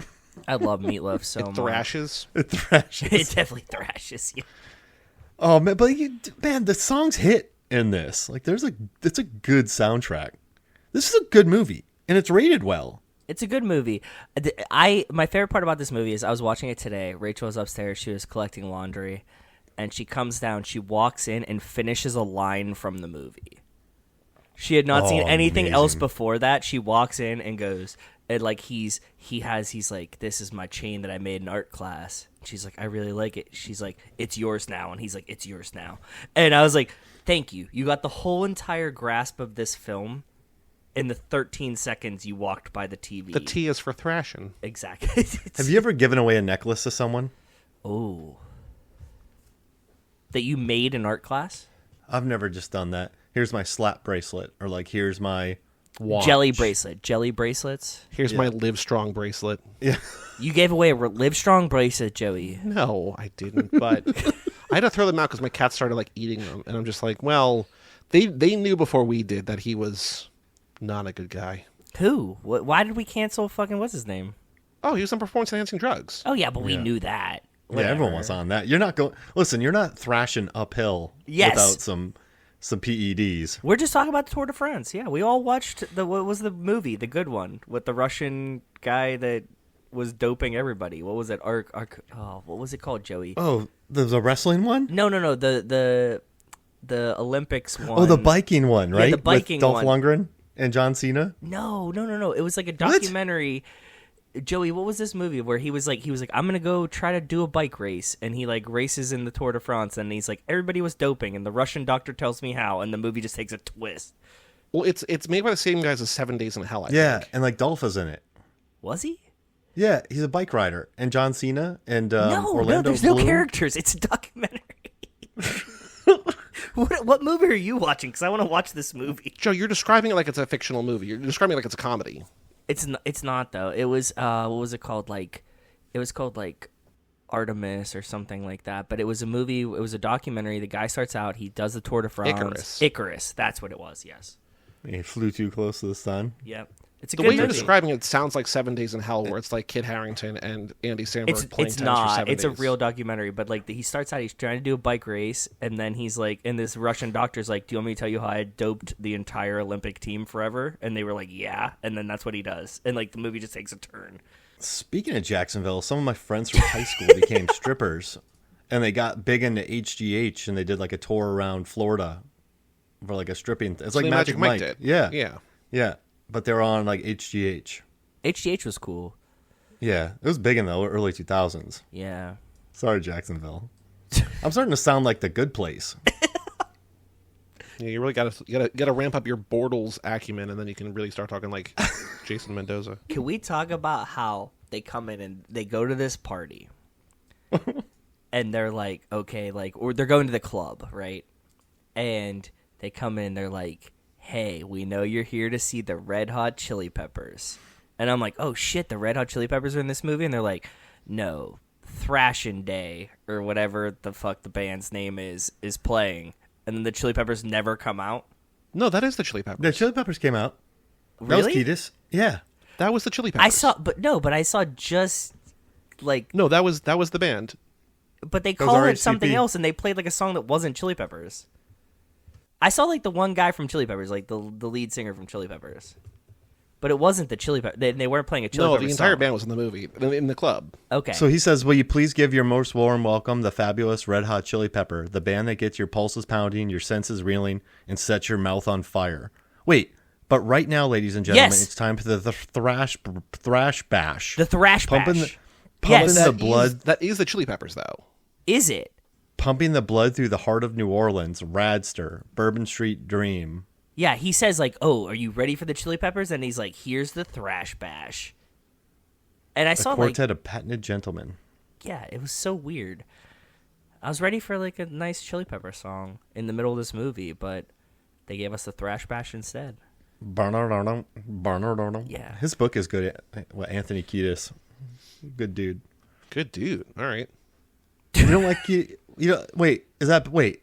I love Meatloaf so much. Thrashes. It Thrashes. definitely thrashes. Yeah. Oh man, but man, the songs hit in this. Like, it's a good soundtrack. This is a good movie, and it's rated well. It's a good movie. My favorite part about this movie is I was watching it today. Rachel was upstairs. She was collecting laundry, and she comes down. She walks in and finishes a line from the movie. She had not seen anything else before that. She walks in and goes, and like he's like, this is my chain that I made in art class. She's like, I really like it. She's like, it's yours now. And he's like, it's yours now. And I was like, thank you. You got the whole entire grasp of this film in the 13 seconds you walked by the TV. The T is for Thrashin'. Exactly. Have you ever given away a necklace to someone? Oh. That you made in art class? I've never just done that. Here's my slap bracelet, or like, here's my watch. Jelly bracelet. Jelly bracelets? Here's my Live Strong bracelet. Yeah. You gave away a Livestrong bracelet, Joey. No, I didn't, but I had to throw them out because my cat started like eating them, and I'm just like, well, they knew before we did that he was not a good guy. Who? Why did we cancel fucking what's his name? Oh, he was on performance-enhancing drugs. Oh, yeah, but we knew that. Yeah, Whatever. everyone was on that. You're not going. Listen, you're not thrashing uphill Yes. without some PEDs. We're just talking about the Tour de France. Yeah, we all watched what was the movie, the good one, with the Russian guy that was doping everybody. What was it? What was it called, Joey? Oh, the wrestling one? No. The Olympics one. Oh, the biking one, right? the biking With Dolph one. Lundgren and John Cena. No. It was like a documentary. Joey, what was this movie where he was like, I'm gonna go try to do a bike race, and he like races in the Tour de France, and he's like, everybody was doping, and the Russian doctor tells me how, and the movie just takes a twist. Well, it's made by the same guys as 7 Days in Hell, I Yeah, think. and like Dolph is in it. Was he? Yeah, he's a bike rider, and John Cena and No, Orlando there's Bloom. no characters. It's a documentary. What movie are you watching? Because I want to watch this movie. Joe, you're describing it like it's a fictional movie. You're describing it like it's a comedy. It's not though. It was what was it called? It was called like Artemis or something like that. But it was a movie. It was a documentary. The guy starts out. He does the Tour de France. Icarus. That's what it was. Yes. He flew too close to the sun. Yep. It's a The good way you're movie. describing it sounds like 7 Days in Hell, where it's like Kit Harington and Andy Samberg playing It's tennis for not. 7 It's a days. real documentary. But like he starts out, he's trying to do a bike race, and then he's like, and this Russian doctor's like, "Do you want me to tell you how I doped the entire Olympic team forever?" And they were like, "Yeah." And then that's what he does, and like the movie just takes a turn. Speaking of Jacksonville, some of my friends from high school became strippers, and they got big into HGH, and they did like a tour around Florida for like a stripping. It's like Like Magic Mike. did. Yeah, Yeah. yeah. But they were on like HGH. HGH was cool. Yeah, it was big in the early 2000s. Yeah. Sorry, Jacksonville. I'm starting to sound like the good place. Yeah, you really gotta ramp up your Bortles acumen, and then you can really start talking like Jason Mendoza. Can we talk about how they come in and they go to this party and they're like, okay, like, or they're going to the club, right? And they come in, they're like, hey, we know you're here to see the Red Hot Chili Peppers. And I'm like, oh shit, the Red Hot Chili Peppers are in this movie? And they're like, no, Thrashin' Day, or whatever the fuck the band's name is playing. And then the Chili Peppers never come out. No, that is the Chili Peppers. The Chili Peppers came out. Really? That was Kiedis. Yeah. That was the Chili Peppers. I saw just like, No, that was the band. but they Those called are it something HCP. else, and they played like a song that wasn't Chili Peppers. I saw like the one guy from Chili Peppers, like the lead singer from Chili Peppers, but it wasn't the Chili Peppers. They weren't playing a Chili No, Peppers the entire song. band was in the movie, in the club. Okay, So he says, will you please give your most warm welcome, the fabulous Red Hot Chili Pepper, the band that gets your pulses pounding, your senses reeling, and sets your mouth on fire. Wait, but right now, ladies and gentlemen, Yes. it's time for the thrash bash. the Thrash Pumping Bash. pumping Yes. the That blood. that is the Chili Peppers, though. Is it? Pumping the blood through the heart of New Orleans, Radster, Bourbon Street Dream, Yeah, he says like, "Oh, are you ready for the Chili Peppers?" And he's like, "Here's the thrash bash." And I saw quartet of patented gentlemen. yeah, it was so weird. I was ready for like a nice Chili Pepper song in the middle of this movie, but they gave us the thrash bash instead. Barnard. Yeah. His book is good. Anthony Kiedis. Good dude. Good dude. All right. You don't like you know, wait, is that wait.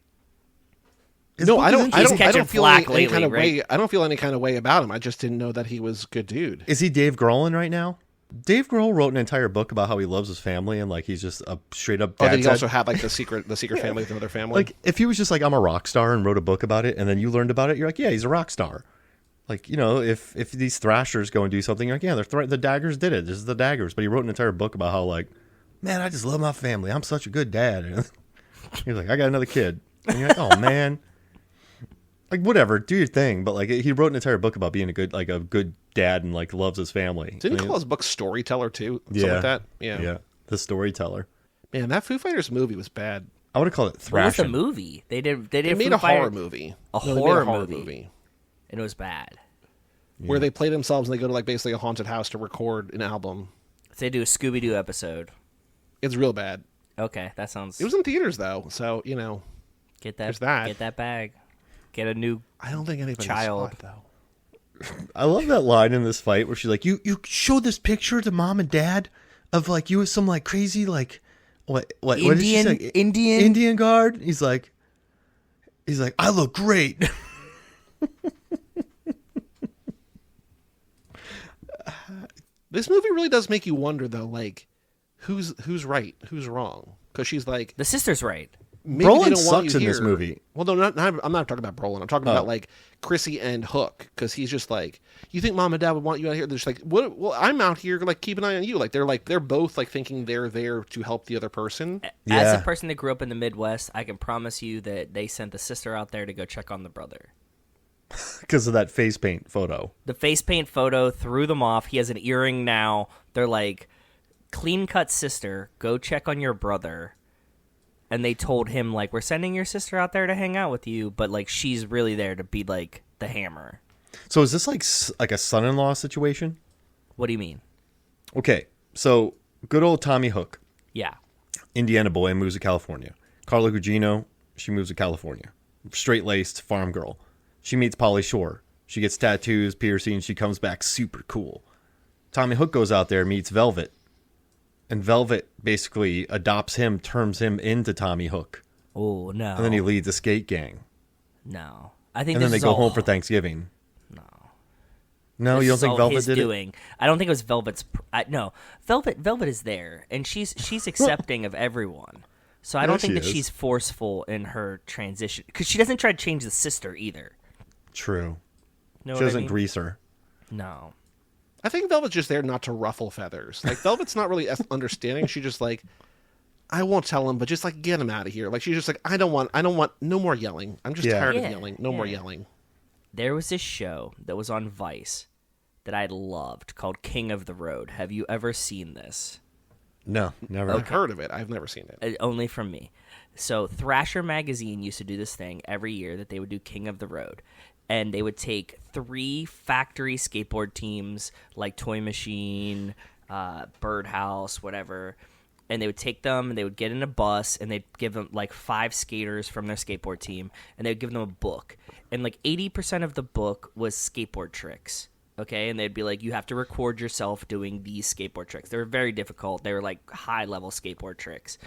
His No, book I is don't. I interesting. don't. I catching don't feel flack any kind lately, of way. right? I don't feel any kind of way about him. I just didn't know that he was a good dude. Is he Dave Grohl right now? Dave Grohl wrote an entire book about how he loves his family and like he's just a straight up Oh, dad. did he also have like the secret family with another family? Like if he was just like I'm a rock star and wrote a book about it and then you learned about it, you're like, yeah, he's a rock star. Like, you know, if these thrashers go and do something, you're like, yeah, the daggers did it. This is the daggers. But he wrote an entire book about how like, man, I just love my family. I'm such a good dad. And he's like, I got another kid. And you're like, oh man. Like whatever, do your thing. But like he wrote an entire book about being a good dad and like loves his family. Didn't he call his book Storyteller too? Something Yeah. like that. Yeah. Yeah. The storyteller. Man, that Foo Fighters movie was bad. I would have called it What was the Thrashin'. movie? They did They made Foo a horror Fighters- movie. A No, they made horror movie. And it was bad. where they play themselves and they go to like basically a haunted house to record an album. So they do a Scooby Doo episode. It's real bad. Okay, that sounds. It was in theaters though, so you know. Get that. there's that. Get that bag. Get a new. I don't think anybody Child. saw it though. I love that line in this fight where she's like, "You showed this picture to mom and dad of like you with some like crazy like what did she Indian- say? Indian guard." He's like, "I look great." This movie really does make you wonder though, like who's right, who's wrong? Because she's like, The sister's right. maybe Brolin they don't want sucks you in this here. movie. Well, no, I'm not talking about Brolin. I'm talking about like Chrissy and Hook, because he's just like, you think mom and dad would want you out here? They're just like, what? Well, I'm out here, like keep an eye on you. Like they're both like thinking they're there to help the other person. As Yeah. a person that grew up in the Midwest, I can promise you that they sent the sister out there to go check on the brother. Because of that face paint photo. The face paint photo threw them off. He has an earring now. They're like, clean cut sister, go check on your brother. And they told him, like, we're sending your sister out there to hang out with you, but like she's really there to be like the hammer. So is this like a son-in-law situation? What do you mean? Okay, so good old Tommy Hook, Yeah. Indiana boy, moves to California. Carla Gugino, she moves to California. Straight-laced farm girl. She meets Pauly Shore. She gets tattoos, piercings. She comes back super cool. Tommy Hook goes out there, meets Velvet. And Velvet basically adopts him, turns him into Tommy Hook. Oh, no. And then he leads a skate gang. No. I think And then this they is go all- home for Thanksgiving. No. No, This you don't is think all Velvet his did it? doing. I don't think it was Velvet's. No, Velvet is there, and she's accepting of everyone. So I Yeah, don't think she that is. she's forceful in her transition because she doesn't try to change the sister either. True. Know She what I doesn't mean? grease her. No. I think Velvet's just there not to ruffle feathers. Like Velvet's not really understanding. She just like, I won't tell him, but just like get him out of here. Like she's just like, I don't want no more yelling. I'm just Yeah. tired Yeah, of yelling. No more yeah. yelling. There was this show that was on Vice that I loved called King of the Road. Have you ever seen this? No, never. I've heard of it. I've never seen it. Only from me. So Thrasher magazine used to do this thing every year that they would do King of the Road. And they would take 3 factory skateboard teams like Toy Machine, Birdhouse, whatever. And they would take them and they would get in a bus and they'd give them like 5 skaters from their skateboard team. And they would give them a book. And like 80% of the book was skateboard tricks. Okay, and they'd be like, you have to record yourself doing these skateboard tricks. They were very difficult. They were like high-level skateboard tricks.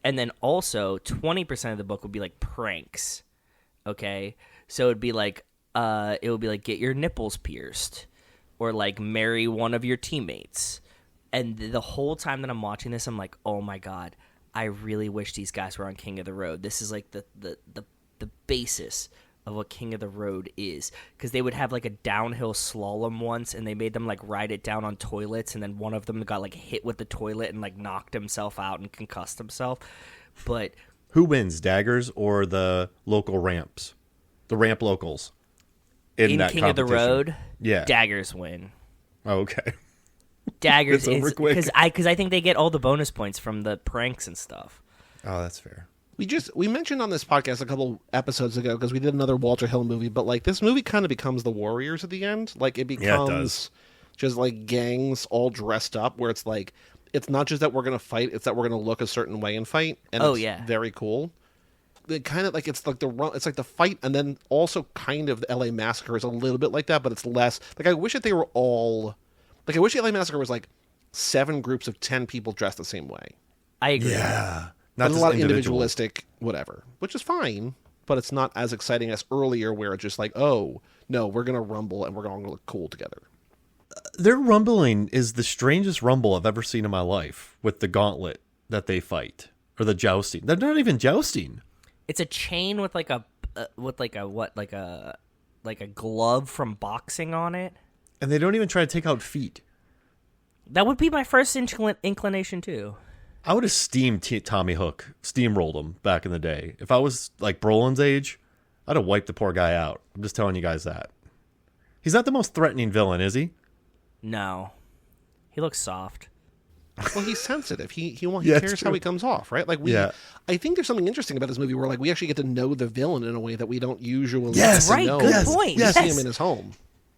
And then also 20% of the book would be like pranks. Okay, so it'd be like, it would be like get your nipples pierced, or like marry one of your teammates. And the whole time that I'm watching this, I'm like, oh my god, I really wish these guys were on King of the Road. This is like the basis of what King of the Road is, because they would have like a downhill slalom once and they made them like ride it down on toilets, and then one of them got like hit with the toilet and like knocked himself out and concussed himself. But Who wins, Daggers or the local ramps? The ramp locals in that King of the competition. Road, Yeah. Daggers win. Oh, okay. Daggers It's over is quick. because I think they get all the bonus points from the pranks and stuff. Oh, that's fair. We mentioned on this podcast a couple episodes ago because we did another Walter Hill movie, but like this movie kind of becomes the Warriors at the end. Like it becomes it does. just like gangs all dressed up, where it's like it's not just that we're gonna fight; it's that we're gonna look a certain way and fight. And it's very cool. It kind of like it's like the fight, and then also kind of the L.A. Massacre is a little bit like that, but it's less. Like I wish that they were all like I wish the L.A. Massacre was like 7 groups of 10 people dressed the same way. I agree. Yeah. There's a lot of individualistic whatever, which is fine, but it's not as exciting as earlier where it's just like, oh, no, we're going to rumble and we're going to look cool together. Their rumbling is the strangest rumble I've ever seen in my life with the gauntlet that they fight or the jousting. They're not even jousting. It's a chain with like a glove from boxing on it. And they don't even try to take out feet. That would be my first inclination too. I would have Tommy Hook, steamrolled him back in the day. If I was like Brolin's age, I'd have wiped the poor guy out. I'm just telling you guys that. He's not the most threatening villain, is he? No. He looks soft. Well, he's sensitive. He Yeah, cares true. how he comes off, right? Like I think there's something interesting about this movie where like we actually get to know the villain in a way that we don't usually Yes, get to right. know. Good point. You see Yes. him in his home.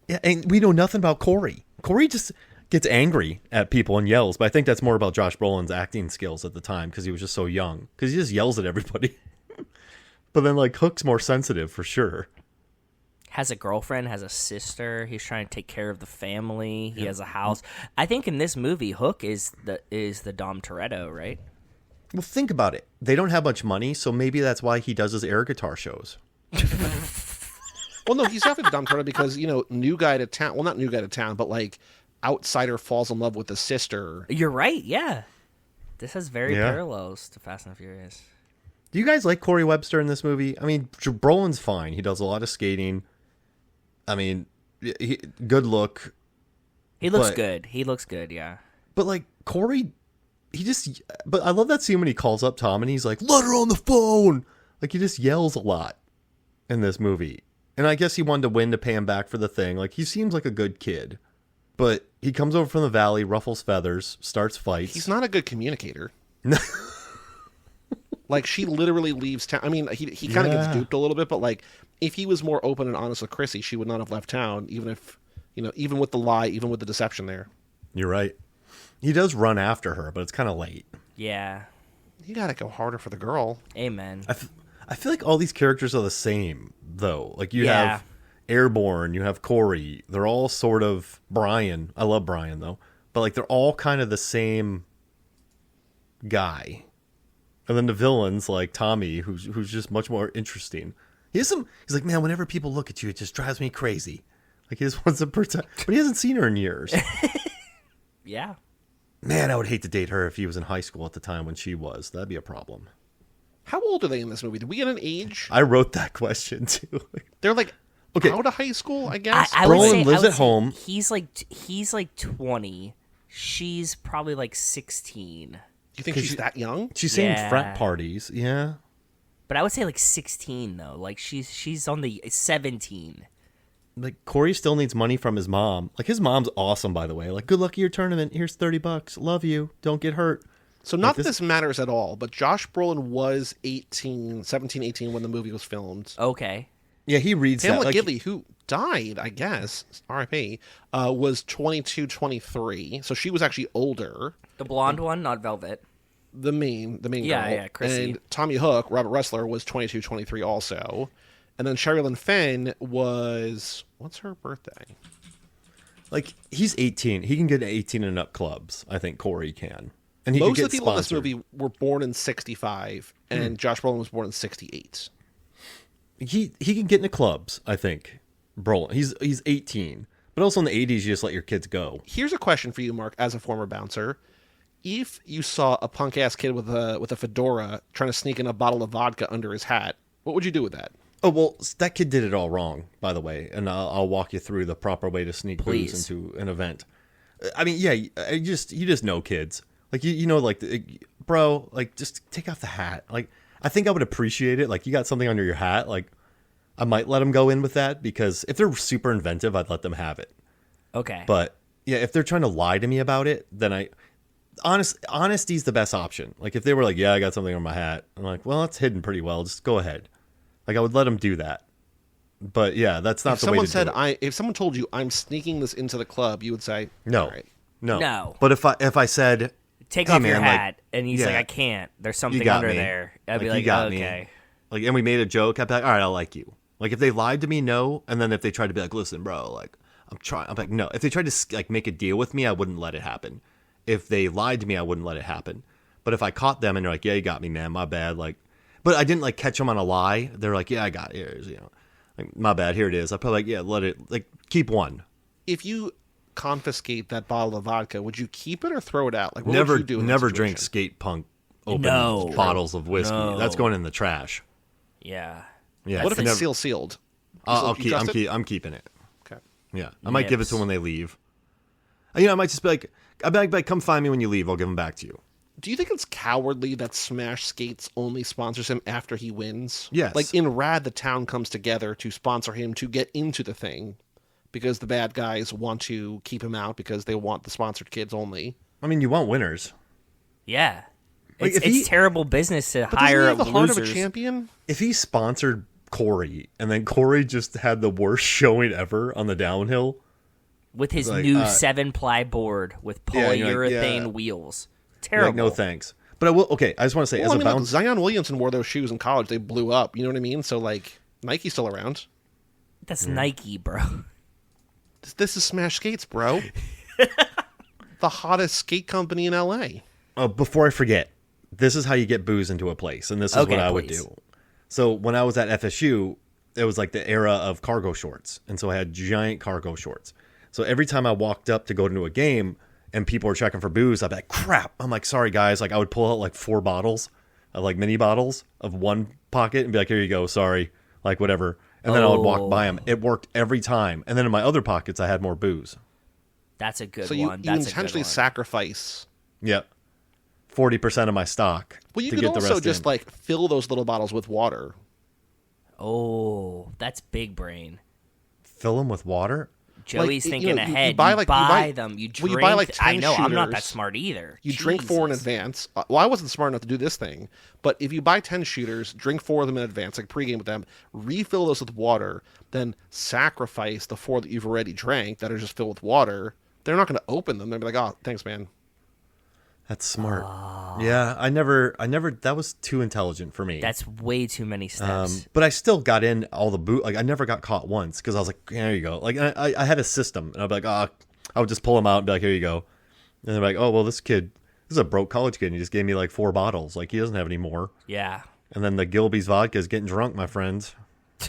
Yeah, and we know nothing about Corey. Corey just gets angry at people and yells, but I think that's more about Josh Brolin's acting skills at the time because he was just so young. Because he just yells at everybody. But then like Hook's more sensitive for sure. Has a girlfriend, has a sister. He's trying to take care of the family. He has a house. I think in this movie, Hook is the Dom Toretto, right? Well, think about it. They don't have much money, so maybe that's why he does his air guitar shows. Well, no, he's definitely Dom Toretto because, new guy to town. Well, not new guy to town, but like outsider falls in love with the sister. You're right, yeah. This has very parallels to Fast and Furious. Do you guys like Corey Webster in this movie? I mean, Brolin's fine. He does a lot of skating. I mean, good look. He looks good. He looks good, yeah. But like Corey, but I love that scene when he calls up Tom and he's like, "Let her on the phone." Like he just yells a lot in this movie. And I guess he wanted to win to pay him back for the thing. Like he seems like a good kid. But he comes over from the valley, ruffles feathers, starts fights. He's not a good communicator. Like she literally leaves town. I mean, he kind of gets duped a little bit, but like if he was more open and honest with Chrissy, she would not have left town, even if, even with the lie, even with the deception there. You're right. He does run after her, but it's kind of late. Yeah. You got to go harder for the girl. Amen. I feel like all these characters are the same, though. Like you have Airborne, you have Corey. They're all sort of Brian. I love Brian though, but like they're all kind of the same guy. And then the villains like Tommy, who's just much more interesting. He's like, man, whenever people look at you, it just drives me crazy. Like he just wants to protect, but he hasn't seen her in years. Yeah. Man, I would hate to date her if he was in high school at the time when she was. That'd be a problem. How old are they in this movie? Did we get an age? I wrote that question too. They're like out of high school, I guess. Brolin lives at home. He's like 20. She's probably like 16. You think she's that young? She's saying frat parties, yeah. But I would say like 16 though. Like she's on the 17. Like Corey still needs money from his mom. Like his mom's awesome, by the way. Like, good luck at your tournament. Here's $30. Love you. Don't get hurt. So not that this matters at all, but Josh Brolin was 17, 18 when the movie was filmed. Okay. Yeah, he reads Pamela that. Gidley, who died, I guess, R.I.P., was 22, 23. So she was actually older. The blonde one, not Velvet. The main girl. Yeah, Chrissy. And Tommy Hook, Robert Ressler, was 22, 23 also. And then Sherilyn Fenn was... What's her birthday? Like, he's 18. He can get 18 and up clubs. I think Corey can. And Most of the people in this movie were born in 65, and Josh Brolin was born in 68. He can get into clubs, I think. Brolin. He's 18. But also in the 80s, you just let your kids go. Here's a question for you, Mark, as a former bouncer. If you saw a punk-ass kid with a fedora trying to sneak in a bottle of vodka under his hat, what would you do with that? Oh, well, that kid did it all wrong, by the way. And I'll walk you through the proper way to sneak booze into an event. I mean, yeah, you just know kids. Like, you know, like, bro, like, just take off the hat. Like, I think I would appreciate it. Like, you got something under your hat. Like, I might let them go in with that because if they're super inventive, I'd let them have it. Okay. But, yeah, if they're trying to lie to me about it, then honesty's the best option. Like if they were like, yeah, I got something on my hat, I'm like, well, it's hidden pretty well. Just go ahead. Like I would let them do that. But yeah, that's not the way to do it. If someone told you I'm sneaking this into the club, you would say no, all right. No. But if I said, take hey, off your man, hat, and he's like, I can't. There's something under me. there. I'd be you like, got okay. me. Like, and we made a joke. I'd be like, all right, I like you. Like if they lied to me, no. And then if they tried to be like, listen, bro, like I'm like, no. If they tried to like make a deal with me, I wouldn't let it happen. If they lied to me, I wouldn't let it happen. But if I caught them and they're like, yeah, you got me, man, my bad. Like, but I didn't like catch them on a lie. They're like, yeah, I got it. You know, like, my bad. Here it is. I probably like, yeah, let it, like, keep one. If you confiscate that bottle of vodka, would you keep it or throw it out? Like, what Never, would you do in that never situation? drink skate punk open No. bottles of whiskey. No. That's going in the trash. Yeah. Yeah. What if it's never, sealed? I'm keeping it. Okay. Yeah, I might give it to them when they leave. You know, I might just be like, come find me when you leave. I'll give them back to you. Do you think it's cowardly that Smash Skates only sponsors him after he wins? Yes. Like in Rad, the town comes together to sponsor him to get into the thing because the bad guys want to keep him out because they want the sponsored kids only. I mean, you want winners. Yeah. Like, It's terrible business to But hire doesn't he have the heart losers. of a champion? If he sponsored Corey and then Corey just had the worst showing ever on the downhill. With his like, new 7-ply board with Yeah, you're like, polyurethane wheels. Terrible. Like, no thanks. But I will. Okay, I just want to say, Well, as I mean, a look, bouncer, Zion Williamson wore those shoes in college. They blew up. You know what I mean? So, like, Nike's still around. That's Nike, bro. This is Smash Skates, bro. The hottest skate company in L.A. before I forget, this is how you get booze into a place, and this is Okay, what I would please. do. So when I was at FSU, it was like the era of cargo shorts, and so I had giant cargo shorts. So every time I walked up to go into a game and people were checking for booze, I'd be like, crap. I'm like, sorry, guys. Like, I would pull out like 4 bottles, like mini bottles of one pocket and be like, here you go. Sorry. Like, whatever. And then I would walk by them. It worked every time. And then in my other pockets, I had more booze. That's a good So one. you That's intentionally a good one. sacrifice. Yep. 40% of my stock. Well, you to could get the also rest just, in. like, fill those little bottles with water. Oh, that's big brain. Fill them with water. Joey's you thinking know, you ahead. buy, You like, buy them. You drink. well, you buy, like, 10 I know. I'm not that shooters. smart either. You drink 4 in Jesus. advance. Well, I wasn't smart enough to do this thing, but if you buy 10 shooters, drink 4 of them in advance, like pregame with them, refill those with water, then sacrifice the 4 that you've already drank that are just filled with water. They're not going to open them. They'll be like, oh, thanks, man. That's smart. Yeah, I never. That was too intelligent for me. That's way too many steps. But I still got in all the boot. Like I never got caught once because I was like, there you go. Like I had a system, and I'd be like, I would just pull them out and be like, here you go. And they're like, oh well, this is a broke college kid, and he just gave me like 4 bottles. Like he doesn't have any more. Yeah. And then the Gilby's vodka is getting drunk, my friends.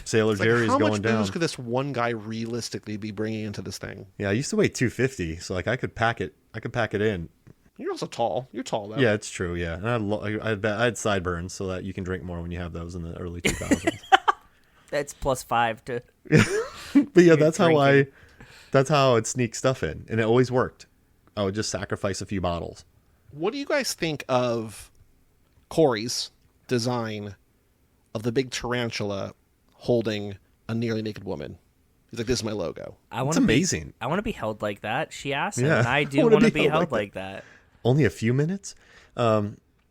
Sailor It's like, Jerry's how going much down. booze could this one guy realistically be bringing into this thing? Yeah, I used to weigh 250, so like I could pack it in. You're also tall. You're tall, though. Yeah, it's true. Yeah, and I had sideburns, so that you can drink more when you have those in the early 2000s. That's +5 to. But yeah, that's drinking. how I'd sneak stuff in, and it always worked. I would just sacrifice a few bottles. What do you guys think of Corey's design of the big tarantula holding a nearly naked woman? He's like, this is my logo. It's amazing. I want to be held like that. She asked, Yeah, and I I do wanna want to be held like that. Only a few minutes. I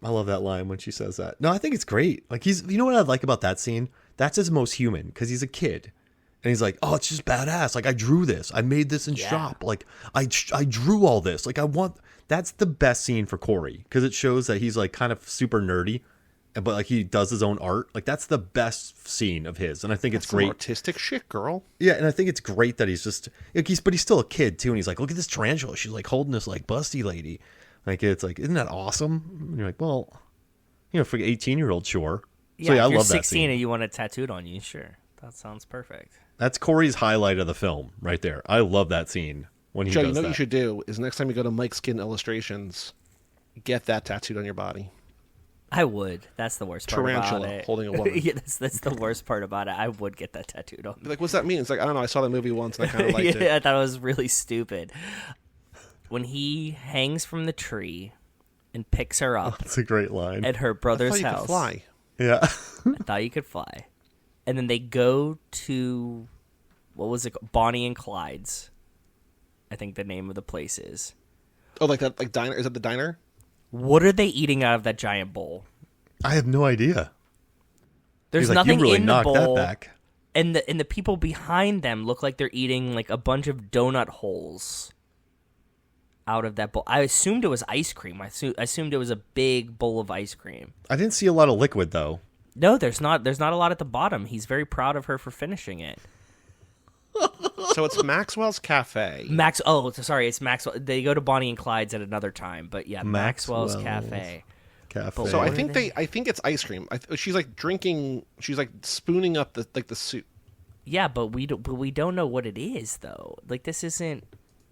love that line when she says that. No, I think it's great. Like you know what I like about that scene? That's his most human because he's a kid, and he's like, oh, it's just badass. Like I drew this. I made this in shop. Like I drew all this. Like that's the best scene for Corey because it shows that he's like kind of super nerdy, but like he does his own art. Like that's the best scene of his, and I think it's Some great. artistic shit, girl. Yeah, and I think it's great that he's just like but he's still a kid too, and he's like, look at this tarantula. She's like holding this like busty lady. Like it's like, isn't that awesome? And you're like, well, you know, for an 18-year-old, sure. Yeah, So yeah, I if you're love that 16 scene. and you want it tattooed on you, sure. That sounds perfect. That's Corey's highlight of the film right there. I love that scene when he Joe, does you know that. what you should do is next time you go to Mike's Skin Illustrations, get that tattooed on your body. I would. That's the worst part about Tarantula it. holding a woman. Yeah, that's the worst part about it. I would get that tattooed on me. Be like, what's that mean? It's like, I don't know. I saw that movie once and I kind of liked Yeah, I it. thought it was really stupid. When he hangs from the tree and picks her up That's a great line. at her I brother's thought you house. could fly. Yeah. I thought you could fly. And then they go to, what was it called? Bonnie and Clyde's. I think the name of the place is. Oh, like that, like diner? Is that the diner? What are they eating out of that giant bowl? I have no idea. There's He's like, nothing you really in the knocked bowl, that back. and the people behind them look like they're eating like a bunch of donut holes out of that bowl. I assumed it was ice cream. I assumed it was a big bowl of ice cream. I didn't see a lot of liquid though. No, there's not. There's not a lot at the bottom. He's very proud of her for finishing it. So it's Maxwell's Cafe. Sorry, it's Maxwell. They go to Bonnie and Clyde's at another time, but yeah, Maxwell's Cafe. So I What think are they? I think it's ice cream. She's like drinking. She's like spooning up the soup. Yeah, but we don't know what it is though. Like this isn't.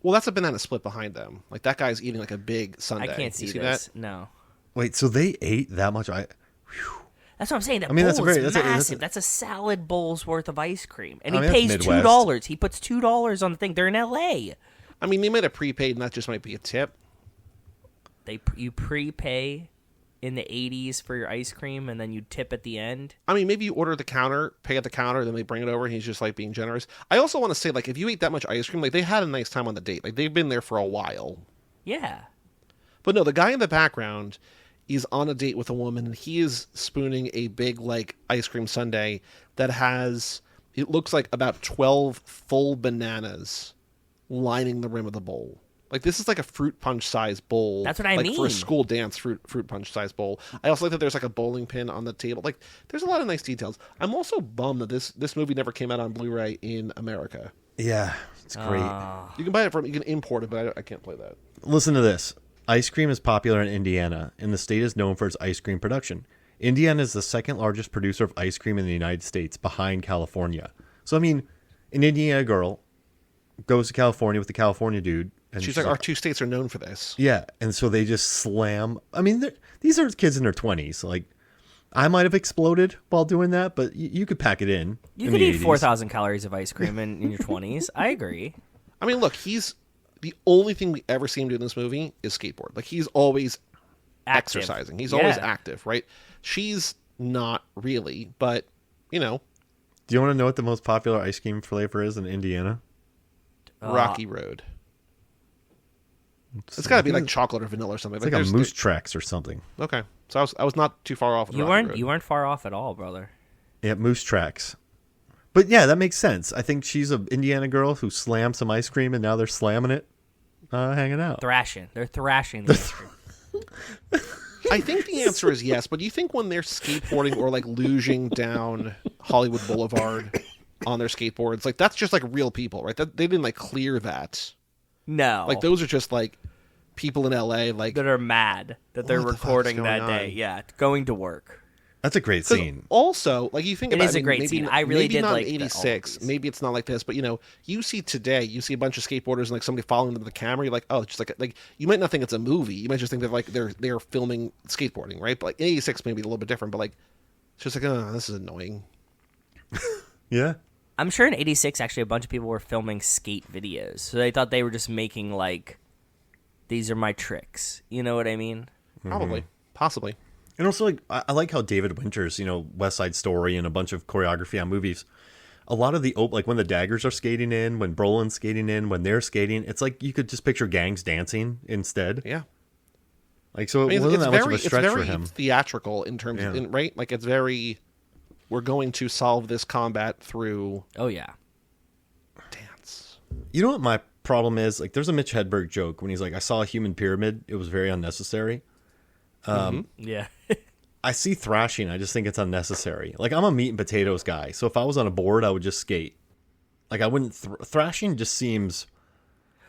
Well, that's a banana split behind them. Like that guy's eating like a big sundae. I can't see you see this. that? No. Wait, so they ate that much? That's what I'm saying. That I mean, bowl that's a very- is that's a- massive. That's a salad bowl's worth of ice cream, and I he mean, pays that's Midwest. $2. He puts $2 on the thing. They're in L.A. I mean, they might have prepaid, and that just might be a tip. You prepay in the 80s for your ice cream, and then you tip at the end. I mean, maybe you order at the counter, pay at the counter, then they bring it over, and he's just like being generous. I also want to say, like, if you eat that much ice cream, like they had a nice time on the date. Like they've been there for a while. Yeah. But no, the guy in the background is on a date with a woman, and he is spooning a big, like, ice cream sundae that has, it looks like about 12 full bananas lining the rim of the bowl. Like, this is like a fruit punch size bowl. That's what I like, for a mean. school dance fruit punch size bowl. I also like that there's like a bowling pin on the table. Like, there's a lot of nice details. I'm also bummed that this movie never came out on Blu-ray in America. Yeah, it's great. You can buy it you can import it, but I can't play that. Listen to this. Ice cream is popular in Indiana, and the state is known for its ice cream production. Indiana is the second largest producer of ice cream in the United States, behind California. So, I mean, an Indiana girl goes to California with the California dude. And She's like, our two states are known for this. Yeah, and so they just slam. I mean, these are kids in their 20s. Like, I might have exploded while doing that, but you could pack it in. You in could the eat 80s. 4,000 calories of ice cream in your 20s. I agree. I mean, look, the only thing we ever see him do in this movie is skateboard. Like, he's always Active. exercising. He's Yeah. always active, right? She's not really, but, you know, Do you want to know what the most popular ice cream flavor is in Indiana? Rocky Road. It's got to be like chocolate or vanilla or something. It's like a there's- Moose Tracks or something. Okay, so I was not too far off. With You Rocky Road. weren't. You weren't far off at all, brother. Yeah, Moose Tracks. But yeah, that makes sense. I think she's an Indiana girl who slammed some ice cream, and now they're slamming it, hanging out. Thrashing. They're thrashing the ice cream. I think the answer is yes, but do you think when they're skateboarding or like luging down Hollywood Boulevard on their skateboards, like that's just like real people, right? That they didn't like clear that. No. Like those are just like people in LA, like that are mad that they're What the fuck is recording going that on? day. Yeah, going to work. That's a great 'cause scene. Also, like you think It about is a great maybe, scene. I really maybe did not like in all of '86. these. Maybe it's not like this, but you know, you see today, you see a bunch of skateboarders and like somebody following them with the camera. You're like, oh, it's just like you might not think it's a movie. You might just think that like they're filming skateboarding, right? But like in '86, maybe a little bit different. But like, it's just like, oh, this is annoying. Yeah. I'm sure in '86, actually, a bunch of people were filming skate videos, so they thought they were just making like, these are my tricks. You know what I mean? Probably, possibly. And also, like, I like how David Winters, West Side Story and a bunch of choreography on movies, a lot of the, like, when the daggers are skating in, when Brolin's skating in, when they're skating, it's like you could just picture gangs dancing instead. Yeah. Like, so I mean, it wasn't it's that very, much of a it's stretch very for him. theatrical in terms Yeah. of, right? Like it's very, we're going to solve this combat through Oh yeah. dance. You know what my problem is? Like, there's a Mitch Hedberg joke when he's like, I saw a human pyramid. It was very unnecessary. Yeah. I see thrashing. I just think it's unnecessary. Like, I'm a meat and potatoes guy. So if I was on a board, I would just skate. Like, I wouldn't... thrashing just seems...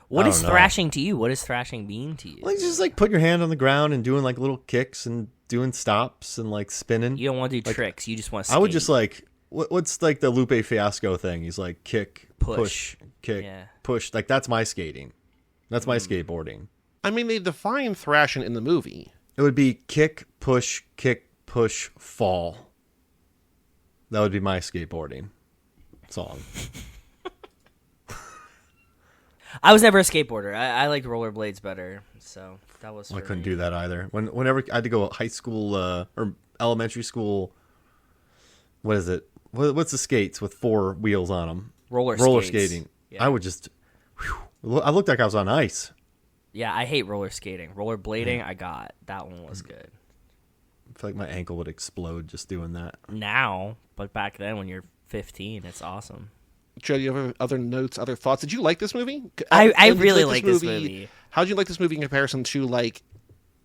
What I is don't know. thrashing to you? What does thrashing mean to you? Like, just, like, put your hand on the ground and doing, like, little kicks and doing stops and, like, spinning. You don't want to do like, tricks. You just want to skate. I would just, like... What's, like, the Lupe Fiasco thing? He's like, kick, push, kick, Yeah. push. Like, that's my skating. That's my skateboarding. I mean, they define thrashing in the movie. It would be kick, push, fall. That would be my skateboarding song. I was never a skateboarder. I liked rollerblades better, so that was. I for couldn't me. do that either. Whenever I had to go high school or elementary school, what is it? What's the skates with 4 wheels on them? Roller Roller skates. skating. Yeah. I would just. I looked like I was on ice. Yeah, I hate roller skating. Roller blading, I got. That one was good. I feel like my ankle would explode just doing that. Now, but back then when you're 15, it's awesome. Joe, do you have other notes, other thoughts? Did you like this movie? I really like this movie. How did you like this movie in comparison to like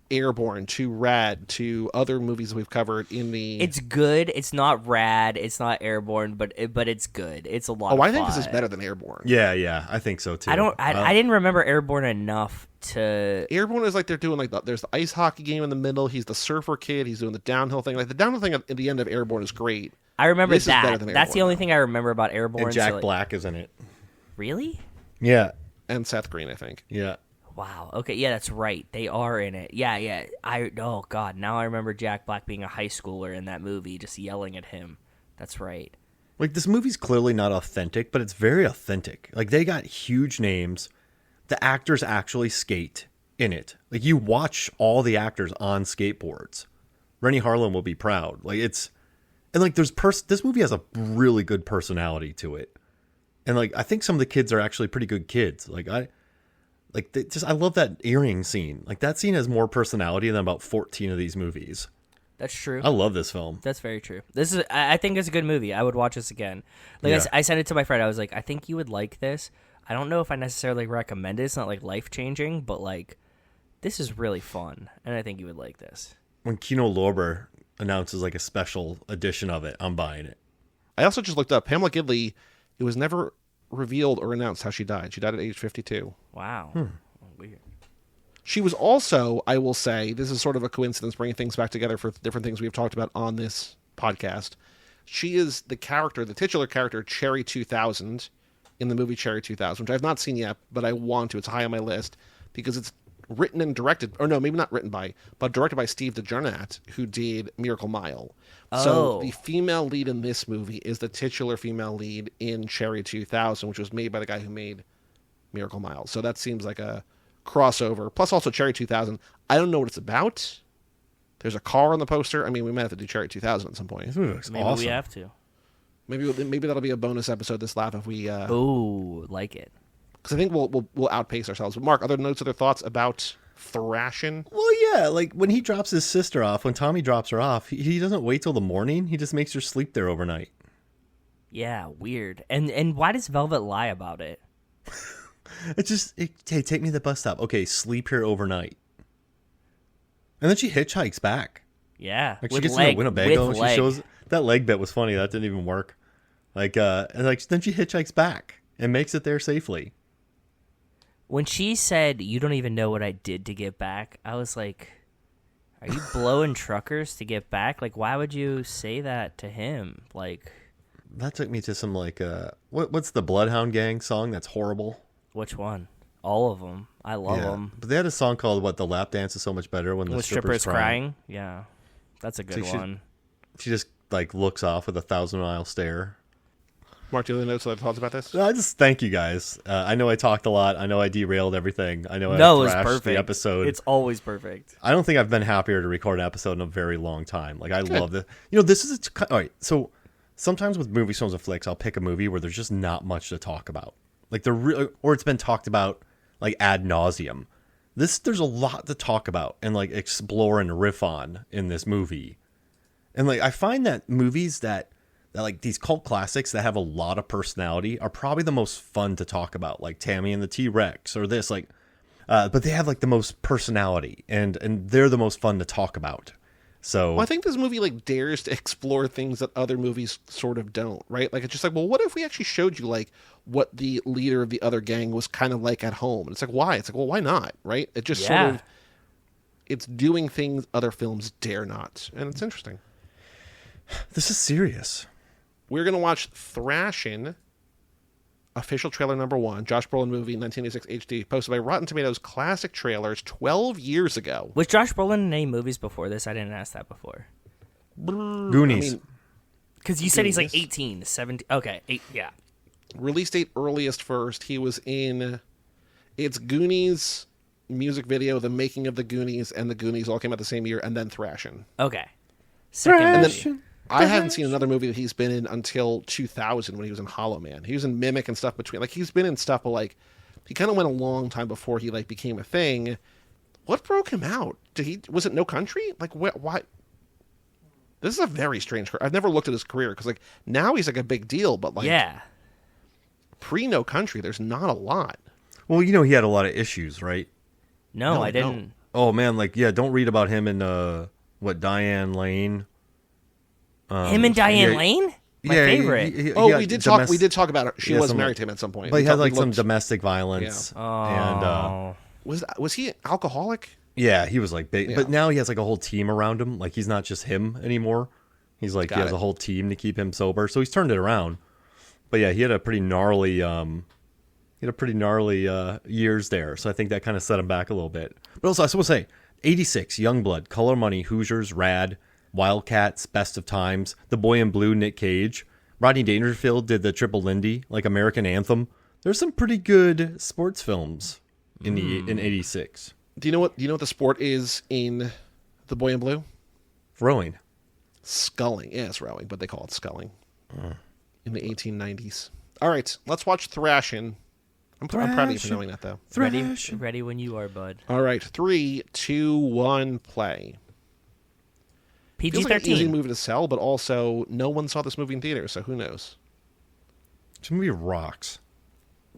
Airborne, to Rad, to other movies we've covered in the... It's good. It's not Rad. It's not Airborne, but it's good. It's a lot of I fun. think this is better than Airborne. Yeah, I think so too. I didn't remember Airborne enough to... Airborne is like they're doing like there's the ice hockey game in the middle. He's the surfer kid. He's doing the downhill thing. Like the downhill thing at the end of Airborne is great. I remember this that. Is better than That's the Airborne, only thing I remember about Airborne. And Jack Black is in it. Really? Yeah. And Seth Green, I think. Yeah. Wow. Okay. Yeah, that's right. They are in it. Yeah. Oh God. Now I remember Jack Black being a high schooler in that movie, just yelling at him. That's right. Like this movie's clearly not authentic, but it's very authentic. Like they got huge names. The actors actually skate in it. Like you watch all the actors on skateboards. Rennie Harlan will be proud. Like it's, and like this movie has a really good personality to it. And like I think some of the kids are actually pretty good kids. I love that earring scene. Like that scene has more personality than about 14 of these movies. That's true. I love this film. That's very true. I think it's a good movie. I would watch this again. Like Yeah. I sent it to my friend. I was like, I think you would like this. I don't know if I necessarily recommend it. It's not like life changing, but like this is really fun, and I think you would like this. When Kino Lorber announces like a special edition of it, I'm buying it. I also just looked up Pamela Gidley. It was never revealed or announced how she died. She died at age 52. Wow. Weird. She was also, I will say, this is sort of a coincidence, bringing things back together for different things we've talked about on this podcast. She is the titular character, Cherry 2000, in the movie Cherry 2000, which I've not seen yet, but I want to. It's high on my list because it's written and directed, or no, maybe not written by, but directed by Steve DeJarnette, who did Miracle Mile. So the female lead in this movie is the titular female lead in Cherry 2000, which was made by the guy who made Miracle Mile. So that seems like a crossover. Plus also Cherry 2000. I don't know what it's about. There's a car on the poster. I mean, we might have to do Cherry 2000 at some point. This movie looks Maybe awesome. we have to. Maybe that'll be a bonus episode this laugh if we... Ooh, like it. Because I think we'll outpace ourselves. But Mark, other notes, other thoughts about Thrashin? Well, yeah, like when he drops his sister off, when Tommy drops her off, he doesn't wait till the morning. He just makes her sleep there overnight. Yeah, weird. And why does Velvet lie about it? It's just, hey, take me to the bus stop. Okay, sleep here overnight. And then she hitchhikes back. Yeah, Like she gets to Winnebago and she shows that leg bit was funny. That didn't even work. Like, and like then she hitchhikes back and makes it there safely. When she said, "You don't even know what I did to get back," I was like, "Are you blowing truckers to get back? Like, why would you say that to him?" Like, That took me to some like what's the Bloodhound Gang song that's horrible? which one? All of them. I love them. But they had a song called "What the Lap Dance is So Much Better When the The Stripper's stripper's crying. Yeah, that's a good one. She just like looks off with a 1,000-mile stare. Mark, do you have any notes, other thoughts about this? I just thank you guys. I know I talked a lot. I know I derailed everything. I know No, I it's thrashed perfect. the episode. It's always perfect. I don't think I've been happier to record an episode in a very long time. Like I love this. You know, this is all right. So sometimes with movie films and flicks, I'll pick a movie where there's just not much to talk about. Like or it's been talked about like ad nauseum. There's a lot to talk about and like explore and riff on in this movie. And like I find that movies that like these cult classics that have a lot of personality are probably the most fun to talk about, like Tammy and the T-Rex or this, like, but they have like the most personality and they're the most fun to talk about. So Well, I think this movie like dares to explore things that other movies sort of don't, right? Like it's just like, well, what if we actually showed you like what the leader of the other gang was kind of like at home? And it's like, why? It's like, well, why not, right? It just sort of, it's doing things other films dare not, and it's interesting. this is serious. We're going to watch Thrashin', official trailer number 1, Josh Brolin movie, 1986 HD, posted by Rotten Tomatoes Classic Trailers 12 years ago. Was Josh Brolin in any movies before this? I didn't ask that before. Goonies. Because you said he's like Goonies. 18, 17. Okay, yeah. Release date earliest first. He was in it's Goonies music video, The Making of the Goonies, and The Goonies all came out the same year, and then Thrashin'. Okay. Second And movie. then I hadn't seen another movie that he's been in until 2000 when he was in Hollow Man. He was in Mimic and stuff between. Like, he's been in stuff, but, like, he kind of went a long time before he like became a thing. What broke him out? Was it No Country? Like why? This is a very strange career. I've never looked at his career because like now he's like a big deal, but like Yeah. pre No Country, there's not a lot. Well, you know, he had a lot of issues, right? No, I didn't. Oh man, like don't read about him in Diane Lane. Him and Diane Lane? My favorite. We did talk about it. She was married to him at some point. But he had like some domestic violence. Yeah. And was he alcoholic? yeah, he was like big. Yeah. But now he has like a whole team around him. Like he's not just him anymore. He's like he has a whole team to keep him sober. So he's turned it around. But yeah, he had a pretty gnarly years there. So I think that kind of set him back a little bit. But also I will say 86, Youngblood, Color Money, Hoosiers, Rad, Wildcats, Best of Times, The Boy in Blue, Nick Cage. Rodney Dangerfield did the Triple Lindy, like American Anthem. There's some pretty good sports films in 86. Do you know what the sport is in The Boy in Blue? Rowing. Sculling. Yeah, it's rowing, but they call it sculling. In the 1890s. All right, let's watch Thrashin'. I'm proud of you for knowing that, though. Ready when you are, bud. All right, 3, 2, 1, play. Feels like an easy PG-13. movie to sell, but also no one saw this movie in theaters, so who knows? This movie rocks.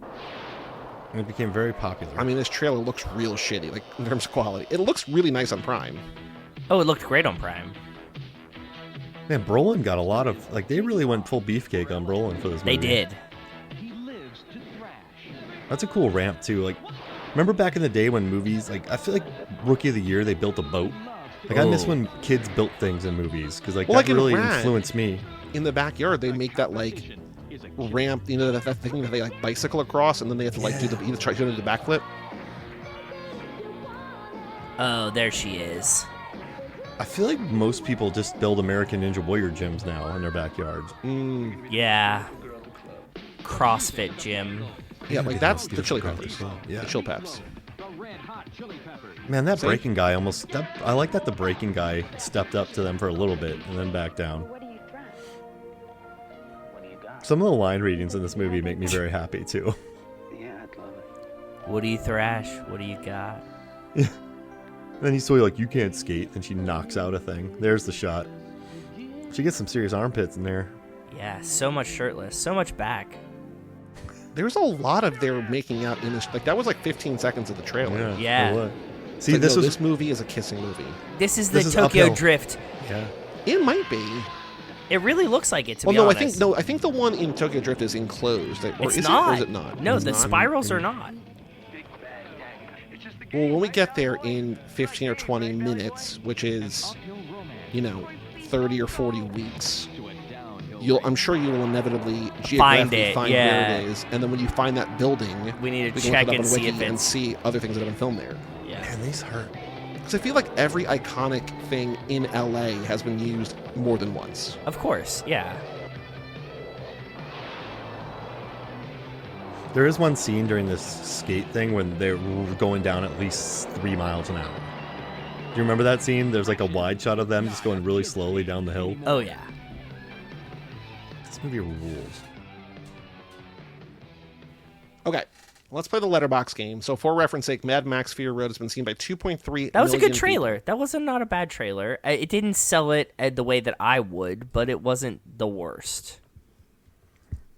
And it became very popular. I mean, this trailer looks real shitty, like in terms of quality. It looks really nice on Prime. Oh, it looked great on Prime. Man, Brolin got a lot of like they really went full beefcake on Brolin for this movie. They did. That's a cool ramp too. Like, remember back in the day when movies like I feel like Rookie of the Year they built a boat. Like I miss when kids built things in movies because that really influenced me. In the backyard, they make that like ramp, you know, that thing that they like bicycle across, and then they have to like try to do the backflip. Oh, there she is. I feel like most people just build American Ninja Warrior gyms now in their backyards. Yeah. CrossFit gym. Yeah, like that's the Chili Peppers. Yeah. The Chill Peps. Man, that breaking guy I like that the breaking guy stepped up to them for a little bit and then backed down. Some of the line readings in this movie make me very happy too. Yeah, I'd love it. What do you thrash? What do you got? Then he's totally like, you can't skate. Then she knocks out a thing. There's the shot. She gets some serious armpits in there. Yeah, so much shirtless, so much back. There's a lot of their making out in this. Like that was like 15 seconds of the trailer. Yeah. For what? See, Like, this this movie is a kissing movie. This is the This is Tokyo uphill. Drift. Yeah. It might be. It really looks like it, to Well, be no, honest. I think the one in Tokyo Drift is enclosed. Or It's is not. it? Or is it not? No, It's the not? spirals are not. Well, when we get there in 15 or 20 minutes, which is, 30 or 40 weeks, I'm sure you will inevitably geographically find where it is, and then when you find that building, We need to can check look it up and on see Wiki if and it's... see other things that have been filmed there. Yeah. Man, these hurt. Because I feel like every iconic thing in LA has been used more than once. Of course, yeah. There is one scene during this skate thing when they're going down at least 3 miles an hour. Do you remember that scene? There's like a wide shot of them just going really slowly down the hill. Oh, yeah. This movie rules. Okay, let's play the Letterboxd game. So, for reference sake, Mad Max Fury Road has been seen by 2.3 That was a million good trailer. That was not a bad trailer. It didn't sell it the way that I would, but it wasn't the worst.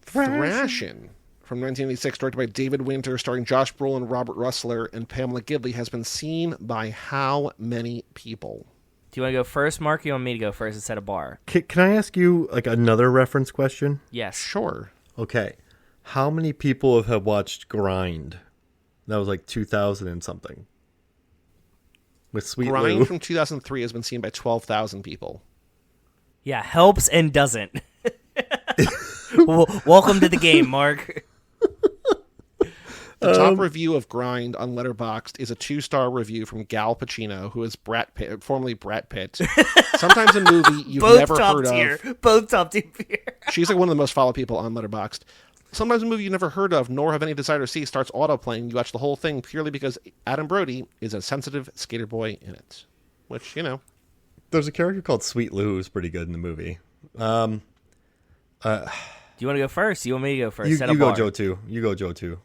Thrashin', from 1986, directed by David Winter, starring Josh Brolin, Robert Russler, and Pamela Gidley, has been seen by how many people? Do you want to go first, Mark? Or you want me to go first and set a bar? Can I ask you like another reference question? Yes. Sure. Okay. How many people have watched Grind? That was like 2000 and something. With Sweet Grind Lou. from 2003 has been seen by 12,000 people. Yeah, helps and doesn't. Welcome to the game, Mark. The top review of Grind on Letterboxd is a 2-star review from Gal Pacino, who is formerly Brad Pitt. Sometimes a movie you've Both never top heard tier. of. Both top tier. She's like one of the most followed people on Letterboxd. Sometimes a movie you've never heard of, nor have any desire to see, starts autoplaying. You watch the whole thing purely because Adam Brody is a sensitive skater boy in it. Which, There's a character called Sweet Lou who's pretty good in the movie. Do you want to go first? You want me to go first? You Set a go bar. Joe too. You go Joe too.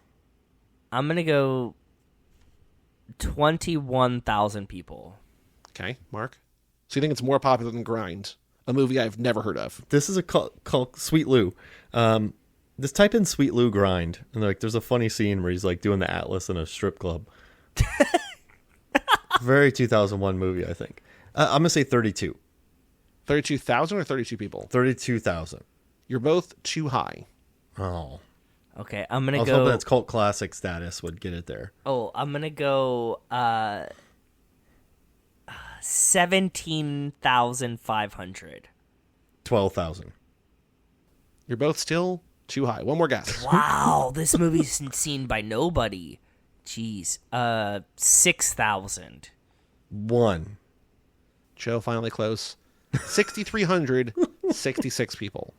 I'm going to go 21,000 people. Okay, Mark. So you think it's more popular than Grind, a movie I've never heard of? This is a cult Sweet Lou. Just type in Sweet Lou Grind, and like, there's a funny scene where he's like doing the Atlas in a strip club. Very 2001 movie, I think. I'm gonna say 32. 32,000 or 32 people? 32,000. You're both too high. Oh, Okay, I'm going I to was go... hoping its cult classic status would get it there. Oh, I'm going to go 17,500. 12,000. You're both still too high. One more guess. Wow, this movie's seen by nobody. Jeez. 6,000. 1. Joe finally close. 6,366 people.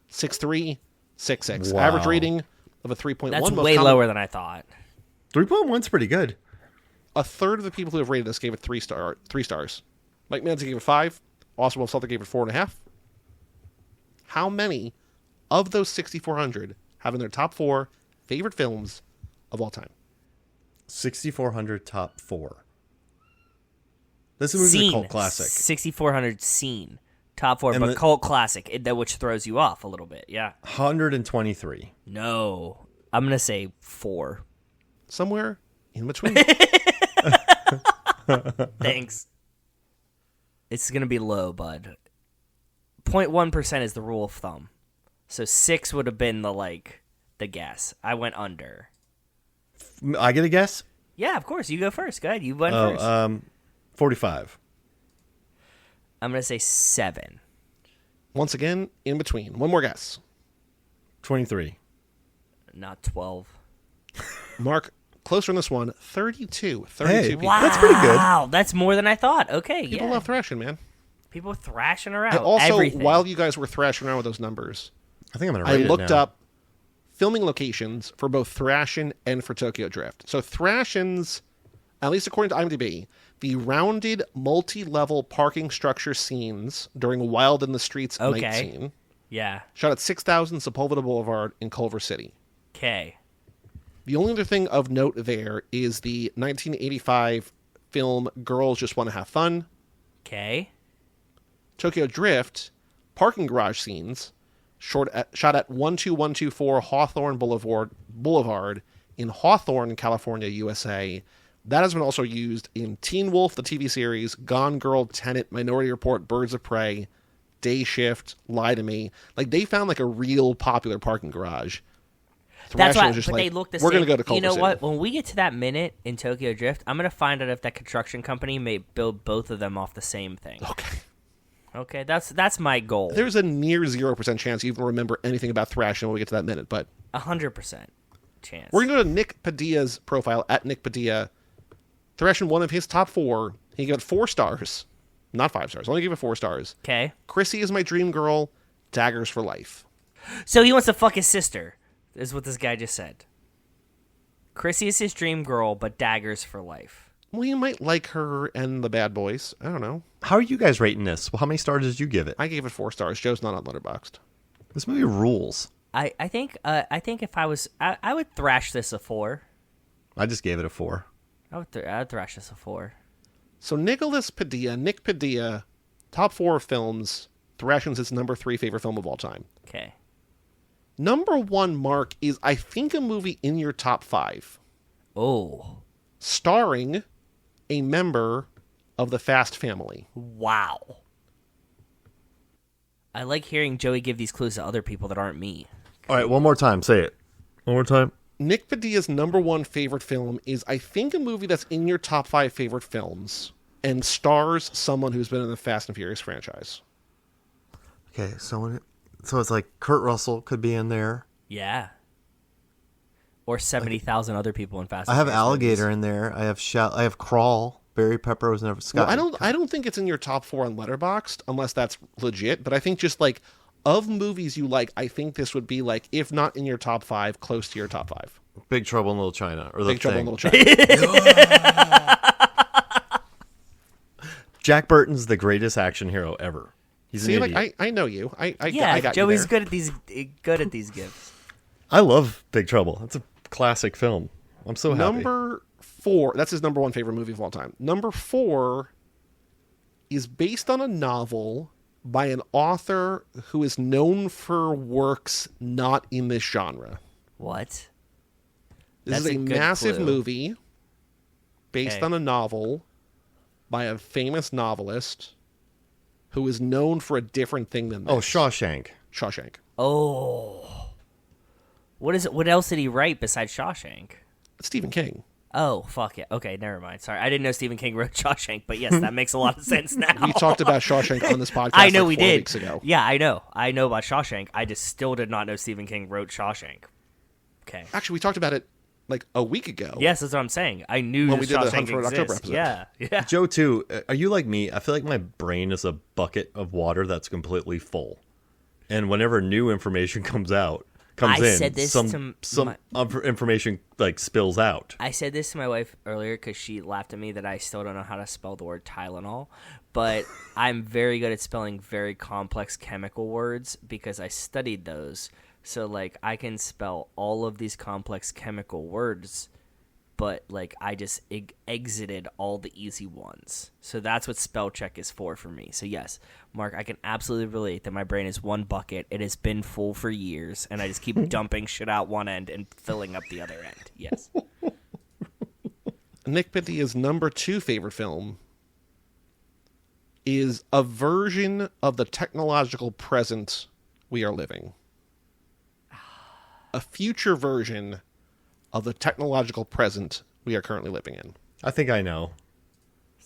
6,366. Wow. Average rating of a 3.1. That's Most way common- lower than I thought. 3.1's pretty good. A third of the people who have rated this gave it 3 stars. Mike Manzi gave it 5. Austin Wolf Salter gave it 4.5. How many of those 6,400 have in their top 4 favorite films of all time? 6,400 top 4. This movie's a cult classic. 6,400 scene. Top 4, And but cult classic, which throws you off a little bit, yeah. 123. No. I'm going to say 4. Somewhere in between. Thanks. It's going to be low, bud. 0.1% is the rule of thumb. So 6 would have been the guess. I went under. I get a guess? Yeah, of course. You go first. Go ahead. You went first. 45. I'm going to say 7. Once again, in between. One more guess. 23. Not 12. Mark, closer on this one. 32. 32 Hey, people. Wow. That's pretty good. Wow, that's more than I thought. Okay, People yeah. love thrashing, man. People thrashing around. And also, everything. while you guys were thrashing around with those numbers, I think I'm going to I rate it looked now. up filming locations for both Thrashin and for Tokyo Drift. So Thrashin's, at least according to IMDb, the rounded multi-level parking structure scenes during Wild in the Streets night Okay. scene Yeah. shot at 6000 Sepulveda Boulevard in Culver City. Okay. The only other thing of note there is the 1985 film Girls Just Want to Have Fun. Okay. Tokyo Drift parking garage scenes shot at 12124 Hawthorne Boulevard in Hawthorne, California, USA. That has been also used in Teen Wolf, the TV series, Gone Girl, Tenet, Minority Report, Birds of Prey, Day Shift, Lie to Me. Like, they found a real popular parking garage. That's Thrashin why, was just but they look the we're same. going to go to Culver You know City. what? When we get to that minute in Tokyo Drift, I'm going to find out if that construction company may build both of them off the same thing. Okay. Okay, that's my goal. There's a near 0% chance you even remember anything about Thrashin when we get to that minute, but 100% chance. we're going to go to Nick Padilla's profile, at Nick Padilla. Thrashin, one of his top 4, he gave it 4 stars. Not 5 stars. Only gave it 4 stars. Okay. Chrissy is my dream girl. Daggers for life. So he wants to fuck his sister, is what this guy just said. Chrissy is his dream girl, but daggers for life. Well, you might like her and the bad boys. I don't know. How are you guys rating this? Well, how many stars did you give it? I gave it 4 stars. Joe's not on Letterboxd. This movie rules. I think if I was I would thrash this a 4. I just gave it a 4. I'd thrash this a 4. So Nick Padilla, top 4 films. Thrashin's his number 3 favorite film of all time. Okay. Number 1, Mark, is I think a movie in your top 5. Oh. Starring a member of the Fast family. Wow. I like hearing Joey give these clues to other people that aren't me. All right, one more time. Say it. One more time. Nick Padilla's number 1 favorite film is, I think, a movie that's in your top 5 favorite films and stars someone who's been in the Fast and Furious franchise. Okay, so it's like Kurt Russell could be in there. Yeah. Or 70,000 other people in Fast I and have Furious Alligator movies. in there. I have Crawl. Barry Pepper was never Scott. Well, I don't think it's in your top 4 on Letterboxd unless that's legit, but I think just of movies you like, I think this would be if not in your top 5, close to your top 5. Big Trouble in Little China or the Big Trouble in Thing. Little China. Jack Burton's the greatest action hero ever. He's an See, idiot. I know you. I Yeah, got Joey's you there. good at these gifts. I love Big Trouble. It's a classic film. I'm so happy. Number 4, that's his number 1 favorite movie of all time. Number 4 is based on a novel by an author who is known for works not in this genre. What? This That's is a a good massive clue. movie based Okay. on a novel by a famous novelist who is known for a different thing than this. Oh, Shawshank. Shawshank. Oh. What is it? What else did he write besides Shawshank? Stephen King. Oh, fuck it. Okay, never mind. Sorry. I didn't know Stephen King wrote Shawshank, but yes, that makes a lot of sense now. We talked about Shawshank on this podcast I know like we 4 did. weeks ago. Yeah, I know. I know about Shawshank. I just still did not know Stephen King wrote Shawshank. Okay. Actually, we talked about it like a week ago. Yes, that's what I'm saying. I knew When that we did the Shawshank Hunt for October exists. episode. Yeah. Joe, too, are you like me? I feel like my brain is a bucket of water that's completely full. And whenever new information comes I in, said this some to information like spills out. I said this to my wife earlier because she laughed at me that I still don't know how to spell the word Tylenol, but I'm very good at spelling very complex chemical words because I studied those. So, like, I can spell all of these complex chemical words, but, like, I just exited all the easy ones. So that's what spell check is for me. So, yes, Mark, I can absolutely relate that my brain is one bucket. It has been full for years, and I just keep dumping shit out one end and filling up the other end. Yes. Nick Pynthia's number 2 favorite film is a version of the technological present we are living. A future version of the technological present we are currently living in. I think I know.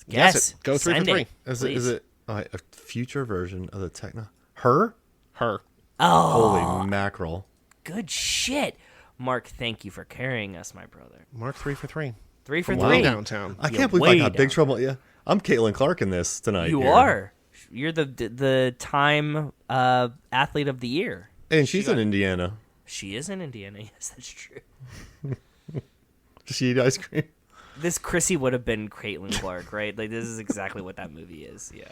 Guess it. Go 3 Send for 3. it, Is please. it a future version of the techno? Her? Her. Oh, Holy mackerel. good shit. Mark, thank you for carrying us, my brother. Mark 3 for 3. 3 for Way 3. downtown. I You're can't believe I way got Big down. Trouble. Yeah, I'm Caitlin Clark in this tonight. You here. are. You're the Time Athlete of the Year. And she's in Indiana. She is in Indiana. Yes, that's true. Does she eat ice cream? This Chrissy would have been Caitlin Clark, right? Like, this is exactly what that movie is. Yeah.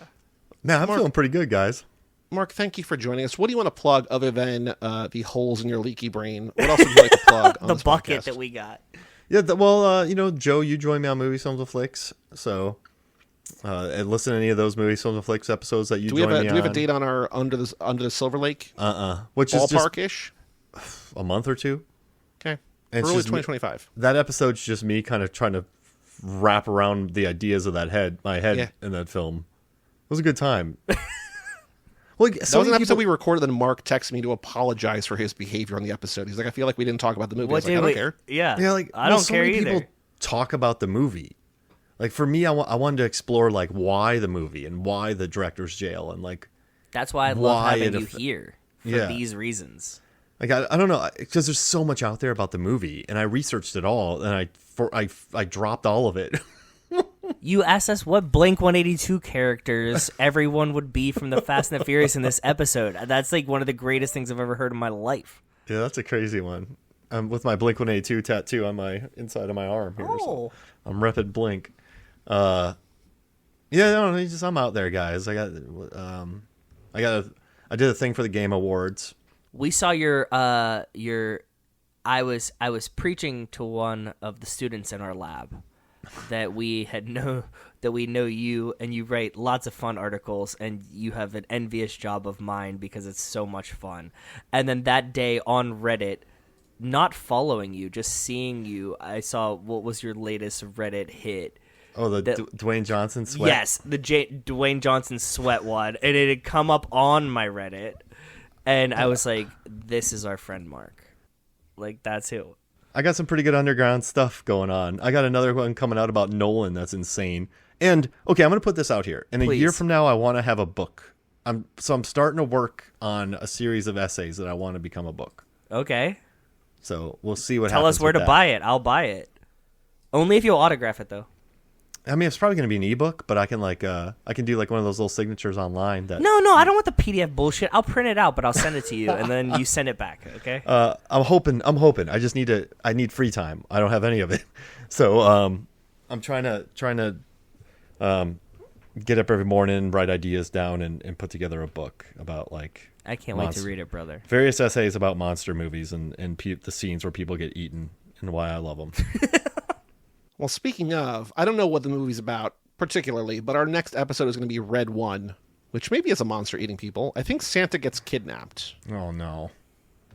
Man, I'm feeling pretty good, guys. Mark, thank you for joining us. What do you want to plug other than the holes in your leaky brain? What else would you like to plug on The this bucket podcast? that we got. Yeah, well, Joe, you joined me on Movie Films and Flicks, so and listen to any of those Movie Films and Flicks episodes that you Do we joined me have a on. date on our Under the Silver Lake? Which is just Ballpark-ish? a month or two. Okay. It's Early just me- 2025. That episode's just me kind of trying to wrap around the ideas of my head Yeah. in that film. It was a good time. Well, That was an episode we recorded, and Mark texted me to apologize for his behavior on the episode. He's like, I feel like we didn't talk about the movie. I was like, I don't care. Yeah. Yeah, like I don't so care many either. people talk about the movie. Like for me, I wanted to explore like why the movie and why the director's jail and like That's why I love why having it you aff- here for Yeah. these reasons. I don't know, because there's so much out there about the movie, and I researched it all, and I dropped all of it. You asked us what Blink 182 characters everyone would be from the Fast and the Furious in this episode. That's like one of the greatest things I've ever heard in my life. Yeah, that's a crazy one. With my Blink 182 tattoo on my inside of my arm here. So I'm repping Blink. Yeah, no, I'm out there, guys. I did a thing for the Game Awards. We saw your I was preaching to one of the students in our lab that we know you, and you write lots of fun articles, and you have an envious job of mine because it's so much fun. And then that day on Reddit, not following you, just seeing you, I saw what was your latest Reddit hit. Oh, the Dwayne Johnson sweat. Yes, the Dwayne Johnson sweat one, and it had come up on my Reddit, and I was like, "This is our friend Mark." Like, that's who. I got some pretty good underground stuff going on. I got another one coming out about Nolan that's insane. And okay, I'm going to put this out here. In a Please. year from now, I want to have a book. I'm starting to work on a series of essays that I want to become a book. Okay, So we'll see what tell happens. us where with to that. buy it. I'll buy it. Only if you'll autograph it, though. I mean, it's probably going to be an ebook, but I can do like one of those little signatures online. That No, I don't want the PDF bullshit. I'll print it out, but I'll send it to you, and then you send it back. Okay. I'm hoping. I just I need free time. I don't have any of it, so I'm trying to get up every morning, write ideas down, and put together a book about like I can't wait to read it, brother. various essays about monster movies and the scenes where people get eaten and why I love them. Well, speaking of, I don't know what the movie's about particularly, but our next episode is going to be Red One, which maybe is a monster eating people. I think Santa gets kidnapped. Oh, no.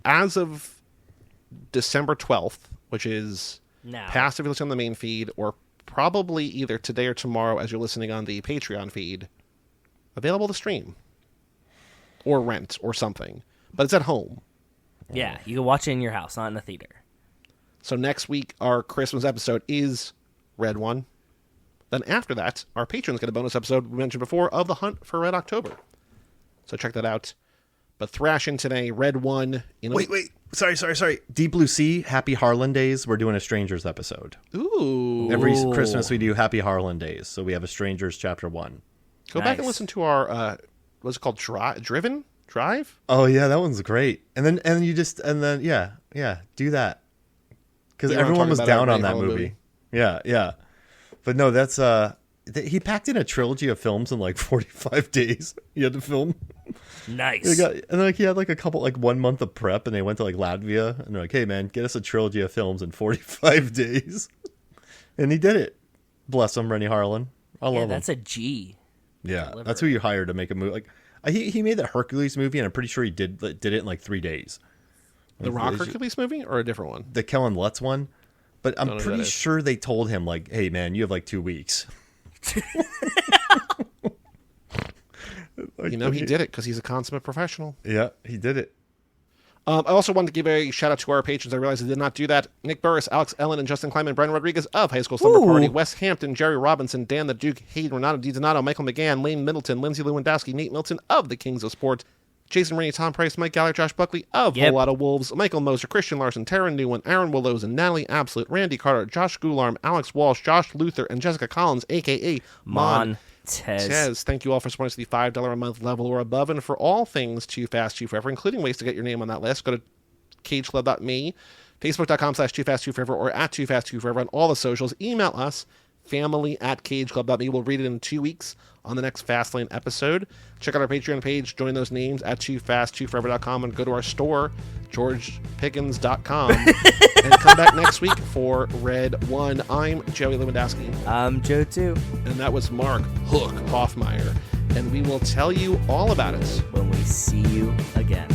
As of December 12th, which is Now. past if you listen on the main feed, or probably either today or tomorrow as you're listening on the Patreon feed, available to stream. Or rent, or something. But it's at home. Yeah, you can watch it in your house, not in a theater. So next week, our Christmas episode is Red One. Then after that, our patrons get a bonus episode we mentioned before of The Hunt for Red October. So check that out. But Thrashin today, Red One. Wait. Sorry. Deep Blue Sea, Happy Harlan Days. We're doing a Strangers episode. Ooh. Every Christmas we do Happy Harlan Days. So we have a Strangers Chapter 1. Go back and listen to our, what's it called? Drive? Oh, yeah, that one's great. And then yeah, do that. Because You wanna everyone talk was about down our on that Harlan movie. Yeah. But no, that's he packed in a trilogy of films in like 45 days. He had to film. Nice. He had like a couple, like 1 month of prep, and they went to like Latvia, and they're like, "Hey man, get us a trilogy of films in 45 days," and he did it. Bless him, Rennie Harlan. I love him. That's a G. Yeah, deliver. that's who you hire to make a movie. Like he made that Hercules movie, and I'm pretty sure he did it in like 3 days. The Rock Hercules movie or a different one? The Kellen Lutz one. But I'm know who pretty that is. sure they told him, like, hey, man, you have like 2 weeks. You know, he did it because he's a consummate professional. Yeah, he did it. I also wanted to give a shout out to our patrons. I realized I did not do that. Nick Burris, Alex Ellen, and Justin Kleiman, Brian Rodriguez of High School Slumber Party, Wes Hampton, Jerry Robinson, Dan the Duke, Hayden, Renato DiDonato, Michael McGann, Lane Middleton, Lindsay Lewandowski, Nate Milton of the Kings of Sport, Jason Rainey, Tom Price, Mike Gallagher, Josh Buckley of Whole Lot of Wolves, Michael Moser, Christian Larson, Tara Newman, Aaron Willows, and Natalie Absolute, Randy Carter, Josh Gularm, Alex Walsh, Josh Luther, and Jessica Collins, a.k.a. Montez. Tez. Thank you all for supporting us at the $5 a month level or above. And for all things Too Fast, Too Forever, including ways to get your name on that list, go to cageclub.me, facebook.com/TooFastTooForever, or at TooFastTooForever on all the socials. Email us, family@cageclub.me. We'll read it in 2 weeks on the next Fastlane episode. Check out our Patreon page, join those names at TooFastTooForever.com, and go to our store, GeorgePickens.com, and come back next week for Red One. I'm Joey Lewandowski. I'm Joe too. And that was Mark Hook Hofmeyer. And we will tell you all about it When we see you again.